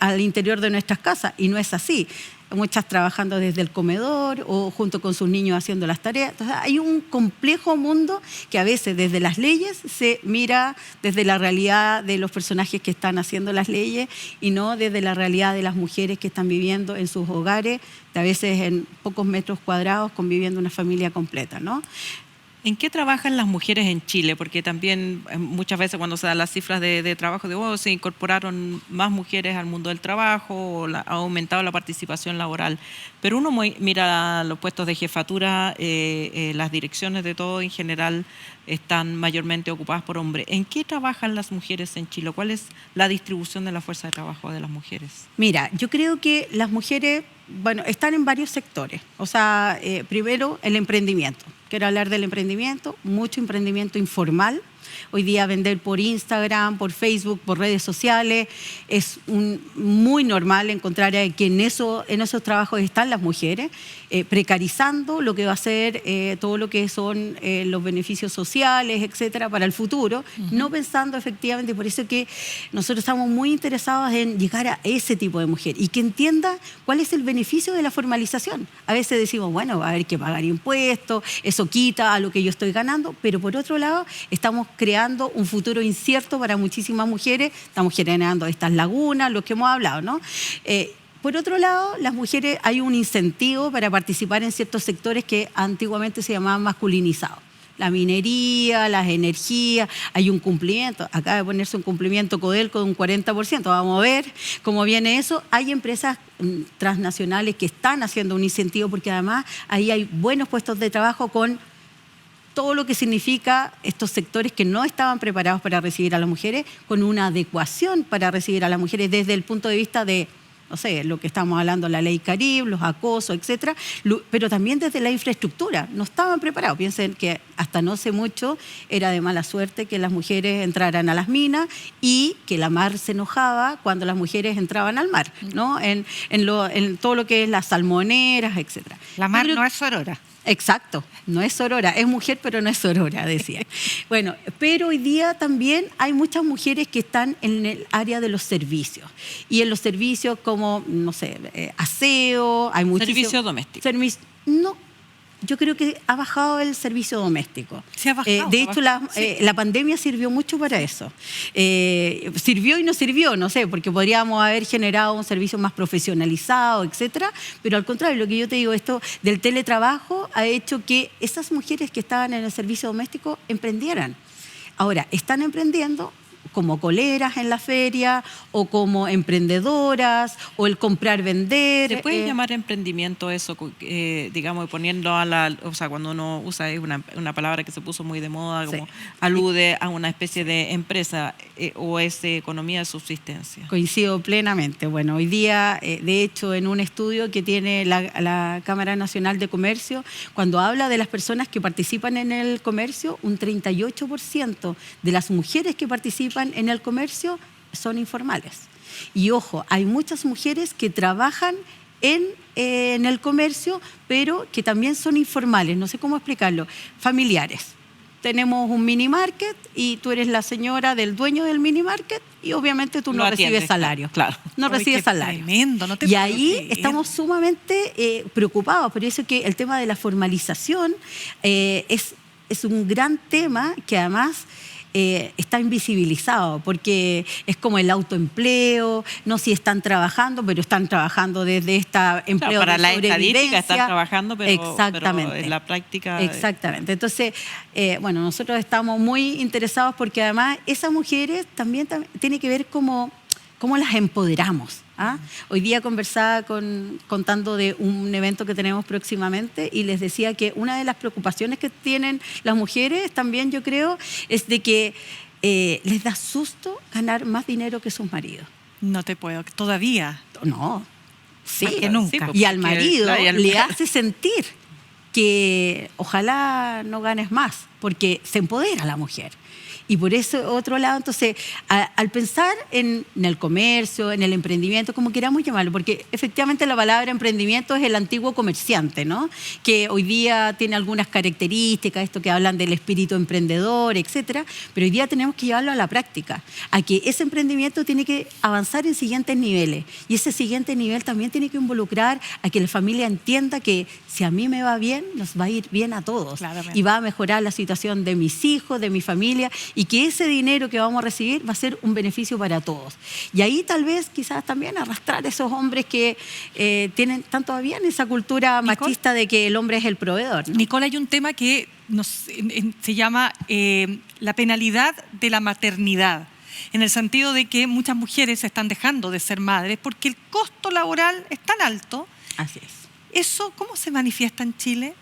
al interior de nuestras casas, y no es así. Muchas trabajando desde el comedor o junto con sus niños haciendo las tareas. Entonces, hay un complejo mundo que a veces desde las leyes se mira desde la realidad de los personajes que están haciendo las leyes y no desde la realidad de las mujeres que están viviendo en sus hogares, a veces en pocos metros cuadrados, conviviendo una familia completa, ¿no? ¿En qué trabajan las mujeres en Chile? Porque también muchas veces cuando se dan las cifras de trabajo, se incorporaron más mujeres al mundo del trabajo, ha aumentado la participación laboral. Pero uno mira los puestos de jefatura, las direcciones de todo en general están mayormente ocupadas por hombres. ¿En qué trabajan las mujeres en Chile? ¿Cuál es la distribución de la fuerza de trabajo de las mujeres? Mira, yo creo que las mujeres, están en varios sectores. O sea, primero el emprendimiento. Quiero hablar del emprendimiento, mucho emprendimiento informal. Hoy día vender por Instagram, por Facebook, por redes sociales, es muy normal encontrar que en esos trabajos están las mujeres, precarizando lo que va a ser todo lo que son los beneficios sociales, etcétera, para el futuro, no pensando efectivamente. Por eso que nosotros estamos muy interesados en llegar a ese tipo de mujer y que entienda cuál es el beneficio de la formalización. A veces decimos, bueno, va a haber que pagar impuestos, eso quita a lo que yo estoy ganando, pero por otro lado estamos creando un futuro incierto para muchísimas mujeres, estamos generando estas lagunas, lo que hemos hablado, ¿no? Por otro lado, las mujeres, hay un incentivo para participar en ciertos sectores que antiguamente se llamaban masculinizados. La minería, las energías, hay un cumplimiento, acaba de ponerse un cumplimiento Codelco de un 40%, vamos a ver cómo viene eso. Hay empresas transnacionales que están haciendo un incentivo porque además ahí hay buenos puestos de trabajo con todo lo que significa estos sectores que no estaban preparados para recibir a las mujeres, con una adecuación para recibir a las mujeres desde el punto de vista de, no sé, lo que estamos hablando, la ley Caribe, los acosos, etcétera, pero también desde la infraestructura. No estaban preparados. Piensen que hasta no hace mucho era de mala suerte que las mujeres entraran a las minas y que la mar se enojaba cuando las mujeres entraban al mar, ¿no? En todo lo que es las salmoneras, etcétera. La mar no es sorora. Exacto, no es sorora, es mujer pero no es sorora, decía. Bueno, pero hoy día también hay muchas mujeres que están en el área de los servicios. Y en los servicios como, no sé, aseo, hay muchísimos... Servicio doméstico. No, yo creo que ha bajado el servicio doméstico. Se ha bajado. De hecho, la pandemia sirvió mucho para eso. Sirvió y no sirvió, no sé, porque podríamos haber generado un servicio más profesionalizado, etcétera, pero al contrario, lo que yo te digo, esto del teletrabajo ha hecho que esas mujeres que estaban en el servicio doméstico emprendieran. Ahora, están emprendiendo como coleras en la feria o como emprendedoras o el comprar, vender. ¿Se puede llamar emprendimiento eso, digamos, poniendo o sea, cuando uno usa es una palabra que se puso muy de moda, como alude a una especie de empresa o es economía de subsistencia? Coincido plenamente. Bueno, hoy día, de hecho, en un estudio que tiene la Cámara Nacional de Comercio, cuando habla de las personas que participan en el comercio, un 38% de las mujeres que participan en el comercio son informales. Y ojo, hay muchas mujeres que trabajan en el comercio, pero que también son informales, no sé cómo explicarlo, familiares. Tenemos un mini market y tú eres la señora del dueño del mini market y obviamente tú no recibes salario. Claro. No recibes salario. Tremendo, no te Y puedo ahí creer. estamos sumamente preocupados. Por eso que el tema de la formalización es un gran tema que además está invisibilizado, porque es como el autoempleo, no si están trabajando, pero están trabajando desde esta empleo para de la sobrevivencia. estadística están trabajando, pero en la práctica... Exactamente. Entonces, bueno, nosotros estamos muy interesados porque además esas mujeres también tiene que ver cómo las empoderamos. ¿Ah? Hoy día conversaba contando de un evento que tenemos próximamente y les decía que una de las preocupaciones que tienen las mujeres también, yo creo, es de que les da susto ganar más dinero que sus maridos. No te puedo, todavía. No, sí, más que nunca. Y al marido le hace sentir que ojalá no ganes más, porque se empodera la mujer. Y por eso, otro lado, entonces, al pensar en el comercio, en el emprendimiento, como queramos llamarlo, porque efectivamente la palabra emprendimiento es el antiguo comerciante, ¿no? Que hoy día tiene algunas características, esto que hablan del espíritu emprendedor, etcétera, pero hoy día tenemos que llevarlo a la práctica, a que ese emprendimiento tiene que avanzar en siguientes niveles. Y ese siguiente nivel también tiene que involucrar a que la familia entienda que si a mí me va bien, nos va a ir bien a todos. Claramente. Y va a mejorar la situación de mis hijos, de mi familia, y que ese dinero que vamos a recibir va a ser un beneficio para todos. Y ahí tal vez quizás también arrastrar a esos hombres que tienen tan todavía en esa cultura machista de que el hombre es el proveedor, ¿no? Nicole, hay un tema que se llama la penalidad de la maternidad, en el sentido de que muchas mujeres están dejando de ser madres porque el costo laboral es tan alto. Así es. ¿Eso cómo se manifiesta en Chile?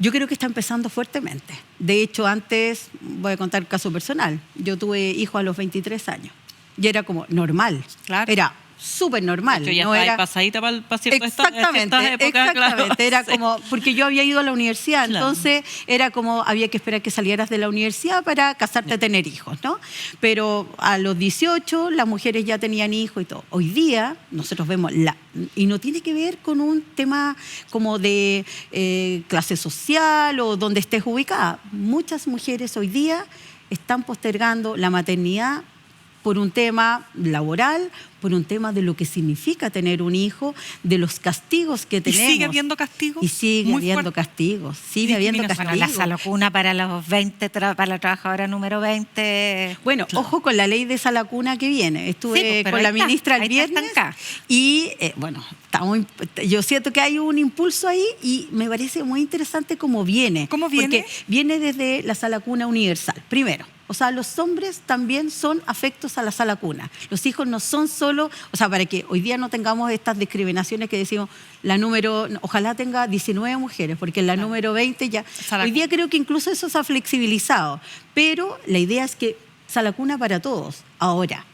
Yo creo que está empezando fuertemente. De hecho, antes, voy a contar un caso personal, yo tuve hijos a los 23 años y era como normal, claro. Era súper normal. Yo ya no estaba era pasadita para ciertas exactamente, épocas, exactamente. Claro. Era Sí. como, porque yo había ido a la universidad, Claro. entonces era como, había que esperar que salieras de la universidad para casarte a tener hijos, ¿no? Pero a los 18 las mujeres ya tenían hijos y todo. Hoy día nosotros vemos, y no tiene que ver con un tema como de clase social o donde estés ubicada. Muchas mujeres hoy día están postergando la maternidad por un tema laboral, por un tema de lo que significa tener un hijo, de los castigos que tenemos. ¿Y sigue habiendo castigos? Y sigue habiendo castigos, sigue habiendo castigos. Bueno, la salacuna para los 20, para la trabajadora número 20. Bueno, ojo con la ley de salacuna que viene. Estuve con la ministra el viernes y, bueno, yo siento que hay un impulso ahí y me parece muy interesante cómo viene. ¿Cómo viene? Porque viene desde la salacuna universal, primero. O sea, los hombres también son afectos a la salacuna. Los hijos no son solo, o sea, para que hoy día no tengamos estas discriminaciones que decimos, ojalá tenga 19 mujeres, porque en la número 20 ya... Hoy día creo que incluso eso se ha flexibilizado, pero la idea es que salacuna para todos. Ahora,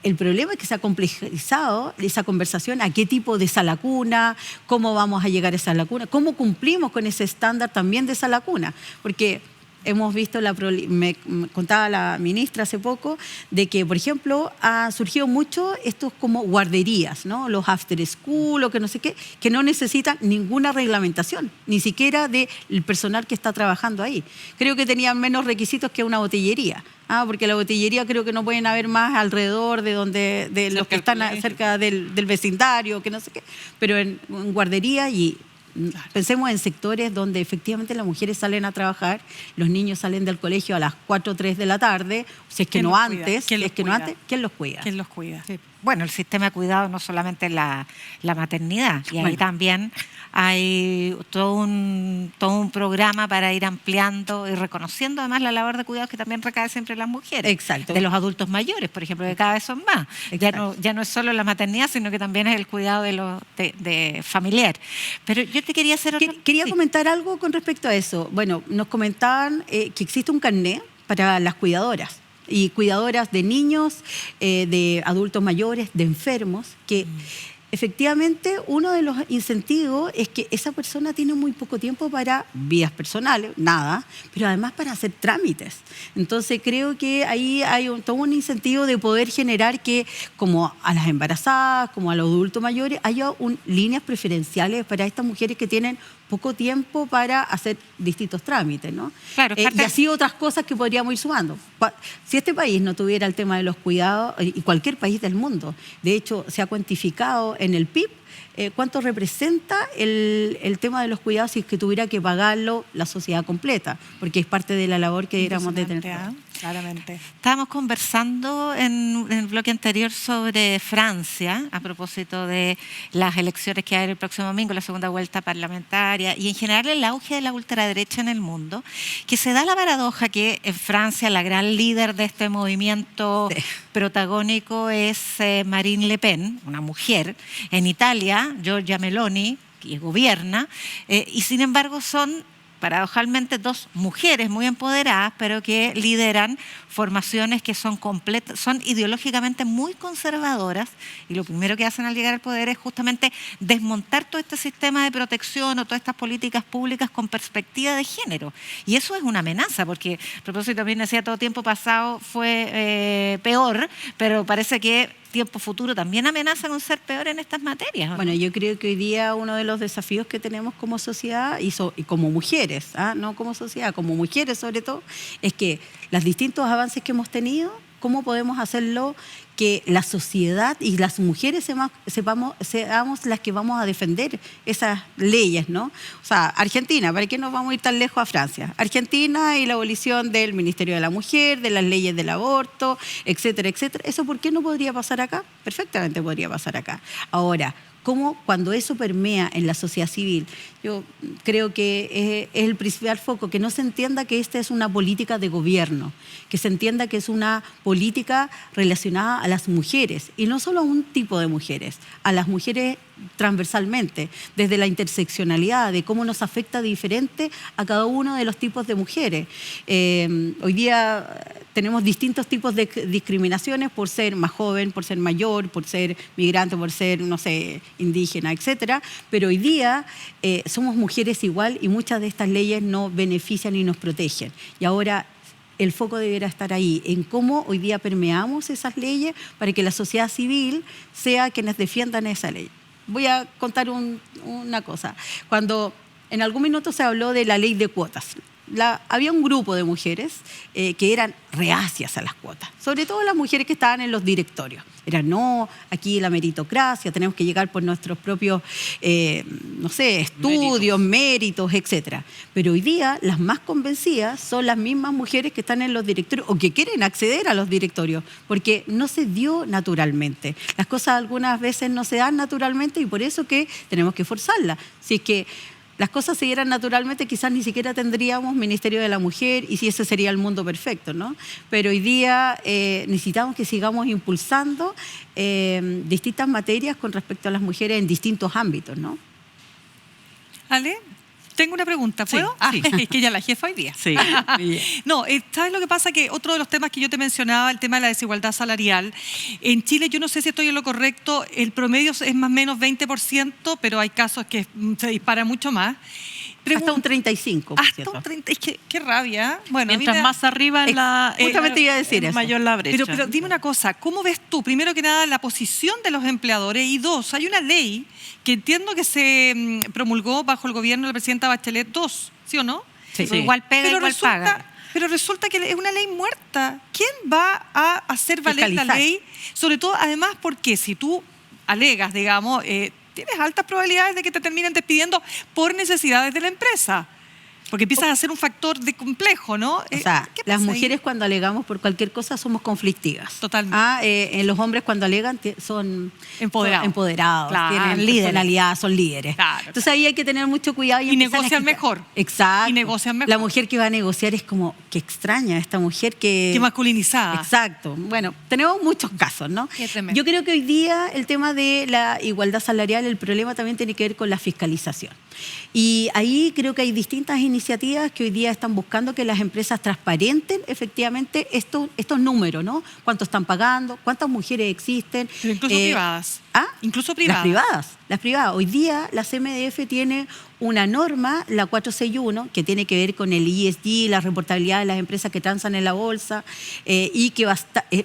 el problema es que se ha complejizado esa conversación, a qué tipo de salacuna, cómo vamos a llegar a esa salacuna, cómo cumplimos con ese estándar también de salacuna, porque... Hemos visto, me contaba la ministra hace poco, de que, por ejemplo, ha surgido mucho estos como guarderías, ¿no? Los after school o que no sé qué, que no necesitan ninguna reglamentación, ni siquiera del personal que está trabajando ahí. Creo que tenían menos requisitos que una botillería. Porque la botillería creo que no pueden haber más alrededor de los que están cerca del vecindario, que no sé qué, pero en guardería y... Claro. Pensemos en sectores donde efectivamente las mujeres salen a trabajar, los niños salen del colegio a las 4 o 3 de la tarde, si es que no antes, ¿quién los cuida? ¿Quién los cuida? Sí. bueno, el sistema de cuidado no solamente la maternidad, y ahí también hay todo un programa para ir ampliando y reconociendo además la labor de cuidados que también recae siempre en las mujeres. Exacto. De los adultos mayores, por ejemplo, que cada vez son más. Ya no es solo la maternidad, sino que también es el cuidado de familiar. Pero yo te quería hacer Quería comentar algo con respecto a eso. Bueno, nos comentaban que existe un carnet para las cuidadoras. Y cuidadoras de niños, de adultos mayores, de enfermos, que efectivamente uno de los incentivos es que esa persona tiene muy poco tiempo para vías personales, nada, pero además para hacer trámites. Entonces creo que ahí hay todo un incentivo de poder generar que, como a las embarazadas, como a los adultos mayores, haya líneas preferenciales para estas mujeres que tienen poco tiempo para hacer distintos trámites, ¿no? Claro, y así otras cosas que podríamos ir sumando. Si este país no tuviera el tema de los cuidados, y cualquier país del mundo, de hecho se ha cuantificado en el PIB cuánto representa el tema de los cuidados si es que tuviera que pagarlo la sociedad completa, porque es parte de la labor que deberíamos de tener. Claramente. Estábamos conversando en el bloque anterior sobre Francia, a propósito de las elecciones que hay el próximo domingo, la segunda vuelta parlamentaria, y en general el auge de la ultraderecha en el mundo, que se da la paradoja que en Francia la gran líder de este movimiento protagónico es Marine Le Pen, una mujer. En Italia, Giorgia Meloni, que gobierna, y sin embargo son paradojalmente dos mujeres muy empoderadas, pero que lideran formaciones que son ideológicamente muy conservadoras, y lo primero que hacen al llegar al poder es justamente desmontar todo este sistema de protección o todas estas políticas públicas con perspectiva de género. Y eso es una amenaza, porque a propósito también decía, todo tiempo pasado fue peor, pero parece que tiempo futuro también amenaza con ser peor en estas materias, ¿no? Bueno, yo creo que hoy día uno de los desafíos que tenemos como sociedad y como mujeres, no como sociedad, como mujeres sobre todo, es que los distintos avances que hemos tenido, ¿cómo podemos hacerlo que la sociedad y las mujeres seamos las que vamos a defender esas leyes, ¿no? O sea, Argentina, ¿para qué nos vamos a ir tan lejos a Francia? Argentina y la abolición del Ministerio de la Mujer, de las leyes del aborto, etcétera, etcétera. ¿Eso por qué no podría pasar acá? Perfectamente podría pasar acá. Ahora, ¿cómo cuando eso permea en la sociedad civil? Yo creo que es el principal foco, que no se entienda que esta es una política de gobierno, que se entienda que es una política relacionada a las mujeres, y no solo a un tipo de mujeres, a las mujeres transversalmente, desde la interseccionalidad, de cómo nos afecta diferente a cada uno de los tipos de mujeres. Hoy día tenemos distintos tipos de discriminaciones por ser más joven, por ser mayor, por ser migrante, por ser, no sé, indígena, etcétera, pero hoy día somos mujeres igual y muchas de estas leyes nos benefician y nos protegen. Y ahora el foco deberá estar ahí, en cómo hoy día permeamos esas leyes para que la sociedad civil sea quienes defiendan esa ley. Voy a contar una cosa. Cuando en algún minuto se habló de la ley de cuotas, había un grupo de mujeres que eran reacias a las cuotas, sobre todo las mujeres que estaban en los directorios. Eran, no, aquí la meritocracia, tenemos que llegar por nuestros propios, no sé, estudios, méritos, etcétera. Pero hoy día las más convencidas son las mismas mujeres que están en los directorios o que quieren acceder a los directorios, porque no se dio naturalmente. Las cosas algunas veces no se dan naturalmente y por eso que tenemos que forzarlas. Si es que las cosas se dieran naturalmente, quizás ni siquiera tendríamos Ministerio de la Mujer, y si ese sería el mundo perfecto, ¿no? Pero hoy día necesitamos que sigamos impulsando distintas materias con respecto a las mujeres en distintos ámbitos, ¿no? Ale, tengo una pregunta, ¿puedo? Sí. Es que ella es la jefa hoy día. Sí. No, ¿sabes lo que pasa? Que otro de los temas que yo te mencionaba, el tema de la desigualdad salarial. En Chile, yo no sé si estoy en lo correcto, el promedio es más o menos 20%, pero hay casos que se dispara mucho más. Hasta un 35%. Hasta un 30%. Es que qué rabia. Bueno, mientras más arriba justamente iba a decir eso. Mayor la brecha. Pero dime una cosa, ¿cómo ves tú, primero que nada, la posición de los empleadores? Y dos, hay una ley que entiendo que se promulgó bajo el gobierno de la presidenta Bachelet II, ¿sí o no? Sí. Igual pega, igual paga. Pero resulta que es una ley muerta. ¿Quién va a hacer valer la ley? Sobre todo, además, porque si tú alegas, digamos, tienes altas probabilidades de que te terminen despidiendo por necesidades de la empresa. Porque empieza a ser un factor de complejo, ¿no? O sea, las mujeres cuando alegamos por cualquier cosa somos conflictivas. Totalmente. Los hombres cuando alegan son empoderados. claro, tienen líderes. personalidad, son líderes. Claro, Entonces ahí hay que tener mucho cuidado. Y negocian mejor. Exacto. Y negocian mejor. La mujer que va a negociar es como, qué extraña esta mujer que... Qué masculinizada. Exacto. Bueno, tenemos muchos casos, ¿no? Qué tremendo. Yo creo que hoy día el tema de la igualdad salarial, el problema también tiene que ver con la fiscalización. Y ahí creo que hay distintas iniciativas que hoy día están buscando que las empresas transparenten efectivamente estos números, ¿no? ¿Cuánto están pagando? ¿Cuántas mujeres existen? Pero incluso privadas. Incluso privadas. Las privadas. Hoy día la CMDF tiene una norma, la 461, que tiene que ver con el ESG, la reportabilidad de las empresas que transan en la bolsa, y que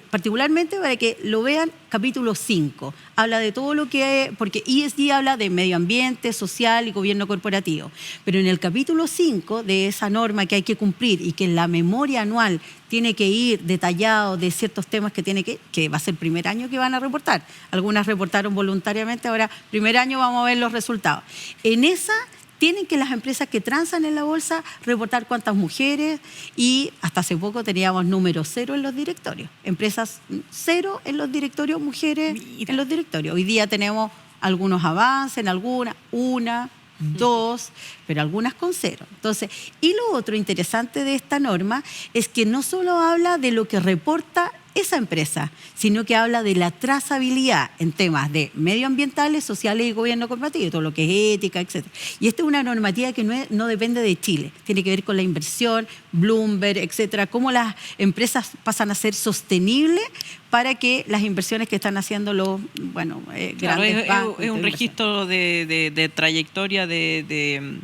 particularmente para que lo vean, capítulo 5. Habla de todo lo que... Porque ESG habla de medio ambiente, social y gobierno corporativo. Pero en el capítulo 5 de esa norma que hay que cumplir y que en la memoria anual tiene que ir detallado de ciertos temas que va a ser el primer año que van a reportar. Algunas reportaron voluntariamente, ahora primer año vamos a ver los resultados. En esa tienen que las empresas que transan en la bolsa reportar cuántas mujeres, y hasta hace poco teníamos número 0 en los directorios. Empresas 0 en los directorios, mujeres en los directorios. Hoy día tenemos algunos avances en algunas, 1, 2, pero algunas con 0. Entonces, y lo otro interesante de esta norma es que no solo habla de lo que reporta esa empresa, sino que habla de la trazabilidad en temas de medioambientales, sociales y gobierno corporativo, todo lo que es ética, etc. Y esta es una normativa que no depende de Chile, tiene que ver con la inversión, Bloomberg, etcétera, cómo las empresas pasan a ser sostenibles para que las inversiones que están haciendo los grandes bancos. Es un registro de trayectoria de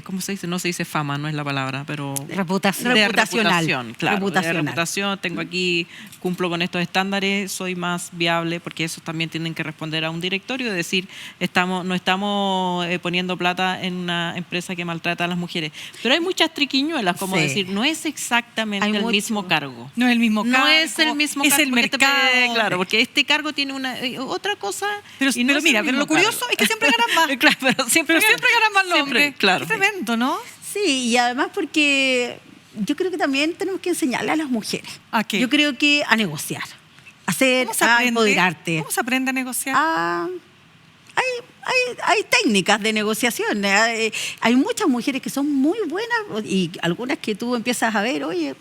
¿cómo se dice? No se dice fama, no es la palabra, pero... Reputacional. Claro, reputacional. De reputación. Tengo aquí, cumplo con estos estándares, soy más viable, porque esos también tienen que responder a un directorio, es decir, no estamos poniendo plata en una empresa que maltrata a las mujeres. Pero hay muchas triquiñuelas, como decir, no es exactamente mismo cargo. No es el mismo cargo. No es el mismo cargo. Es el mercado. Claro, porque este cargo tiene otra cosa. Pero lo curioso es que siempre ganan más. Claro, pero siempre ganan más los hombres. Claro. Es tremendo, ¿no? Sí, y además porque yo creo que también tenemos que enseñarle a las mujeres. ¿A qué? Yo creo que a negociar, a empoderarte. ¿Cómo se aprende a negociar? Hay técnicas de negociación. Hay muchas mujeres que son muy buenas y algunas que tú empiezas a ver, oye,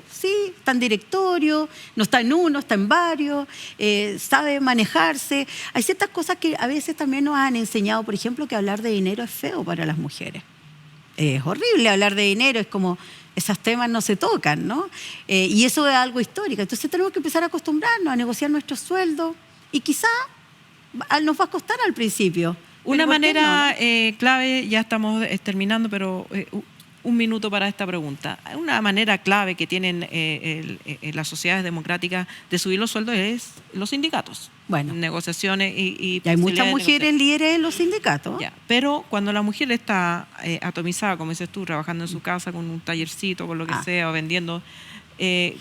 sí, está en directorio, no está en uno, está en varios, sabe manejarse. Hay ciertas cosas que a veces también nos han enseñado, por ejemplo, que hablar de dinero es feo para las mujeres. Es horrible hablar de dinero, es como esos temas no se tocan, ¿no? Y eso es algo histórico. Entonces tenemos que empezar a acostumbrarnos a negociar nuestros sueldos y quizá nos va a costar al principio. Una manera clave, ya estamos terminando, pero... un minuto para esta pregunta. Una manera clave que tienen las sociedades democráticas de subir los sueldos es los sindicatos. Bueno. Negociaciones y hay muchas mujeres líderes en los sindicatos. Ya. Pero cuando la mujer está atomizada, como dices tú, trabajando en su casa con un tallercito, con lo que sea, o vendiendo,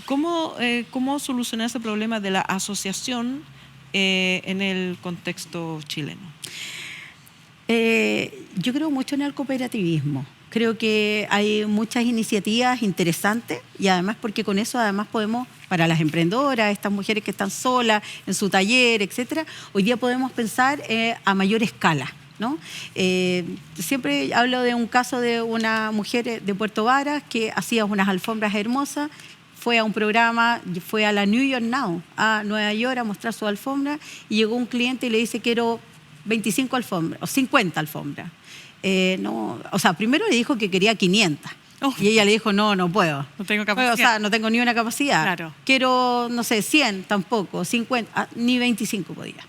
¿cómo solucionar ese problema de la asociación en el contexto chileno? Yo creo mucho en el cooperativismo. Creo que hay muchas iniciativas interesantes y además porque con eso además podemos, para las emprendedoras, estas mujeres que están solas en su taller, etcétera, hoy día podemos pensar a mayor escala, ¿no? Siempre hablo de un caso de una mujer de Puerto Varas que hacía unas alfombras hermosas, fue a un programa, fue a la New York Now, a Nueva York a mostrar su alfombra y llegó un cliente y le dice quiero 25 alfombras o 50 alfombras. Primero le dijo que quería 500 y ella le dijo no puedo. No tengo capacidad. No tengo ni una capacidad. Claro. Quiero, 100 tampoco, 50, ni 25 podía.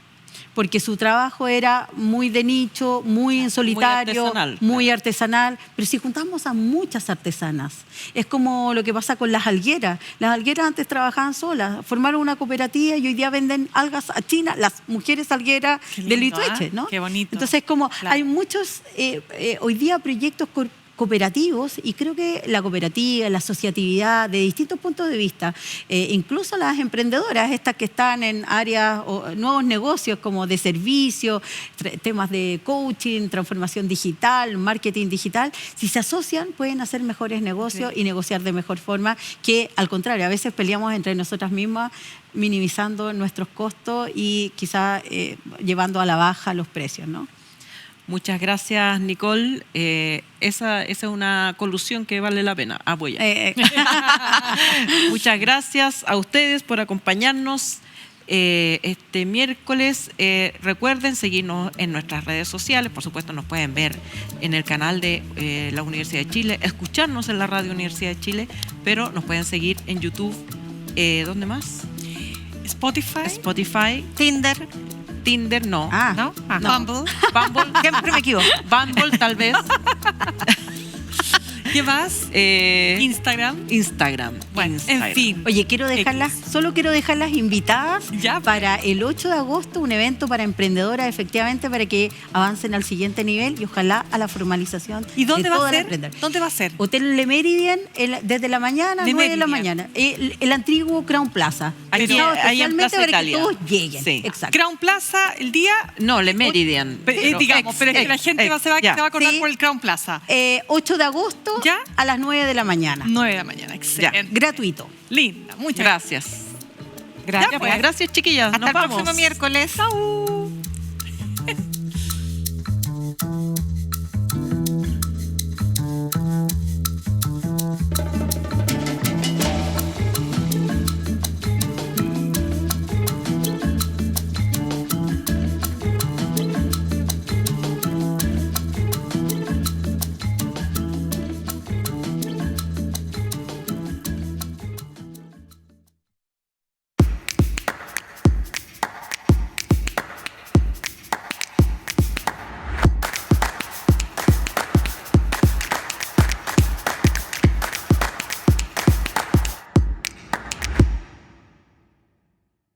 Porque su trabajo era muy de nicho, muy en solitario, muy artesanal. Pero si juntamos a muchas artesanas, es como lo que pasa con las algueras. Las algueras antes trabajaban solas, formaron una cooperativa y hoy día venden algas a China, las mujeres algueras del Litueche, ¿no? Qué bonito. Entonces, hay muchos, hoy día proyectos cooperativos, y creo que la cooperativa, la asociatividad, de distintos puntos de vista, incluso las emprendedoras, estas que están en áreas o nuevos negocios como de servicio, temas de coaching, transformación digital, marketing digital, si se asocian pueden hacer mejores negocios y negociar de mejor forma, que al contrario, a veces peleamos entre nosotras mismas, minimizando nuestros costos y quizá llevando a la baja los precios, ¿no? Muchas gracias, Nicole. Esa es una colusión que vale la pena apoyar. Muchas gracias a ustedes por acompañarnos este miércoles. Recuerden seguirnos en nuestras redes sociales. Por supuesto, nos pueden ver en el canal de la Universidad de Chile, escucharnos en la Radio Universidad de Chile, pero nos pueden seguir en YouTube. ¿Dónde más? Spotify. Tinder no. ¿No? No. Bumble. Siempre me equivoco. Bumble tal vez. ¿Qué más? Instagram. Bueno, en fin. Oye, solo quiero dejarlas invitadas para el 8 de agosto, un evento para emprendedoras, efectivamente, para que avancen al siguiente nivel y ojalá a la formalización. ¿Y dónde de va a ser? emprender. ¿Dónde va a ser? Hotel Le Méridien, desde la mañana, 9 de la mañana. El antiguo Crown Plaza. Ahí en Especialmente Plaza para Italia. que todos lleguen. Sí. Exacto. Crown Plaza, el día... No, Le Méridien. pero es que la gente se va a acordar por el Crown Plaza. 8 de agosto a las 9 de la mañana. 9 de la mañana, excelente. Gratuito. Linda, muchas gracias. Gracias, pues, gracias, chiquillas. Hasta Nos el vamos. próximo miércoles. Chau.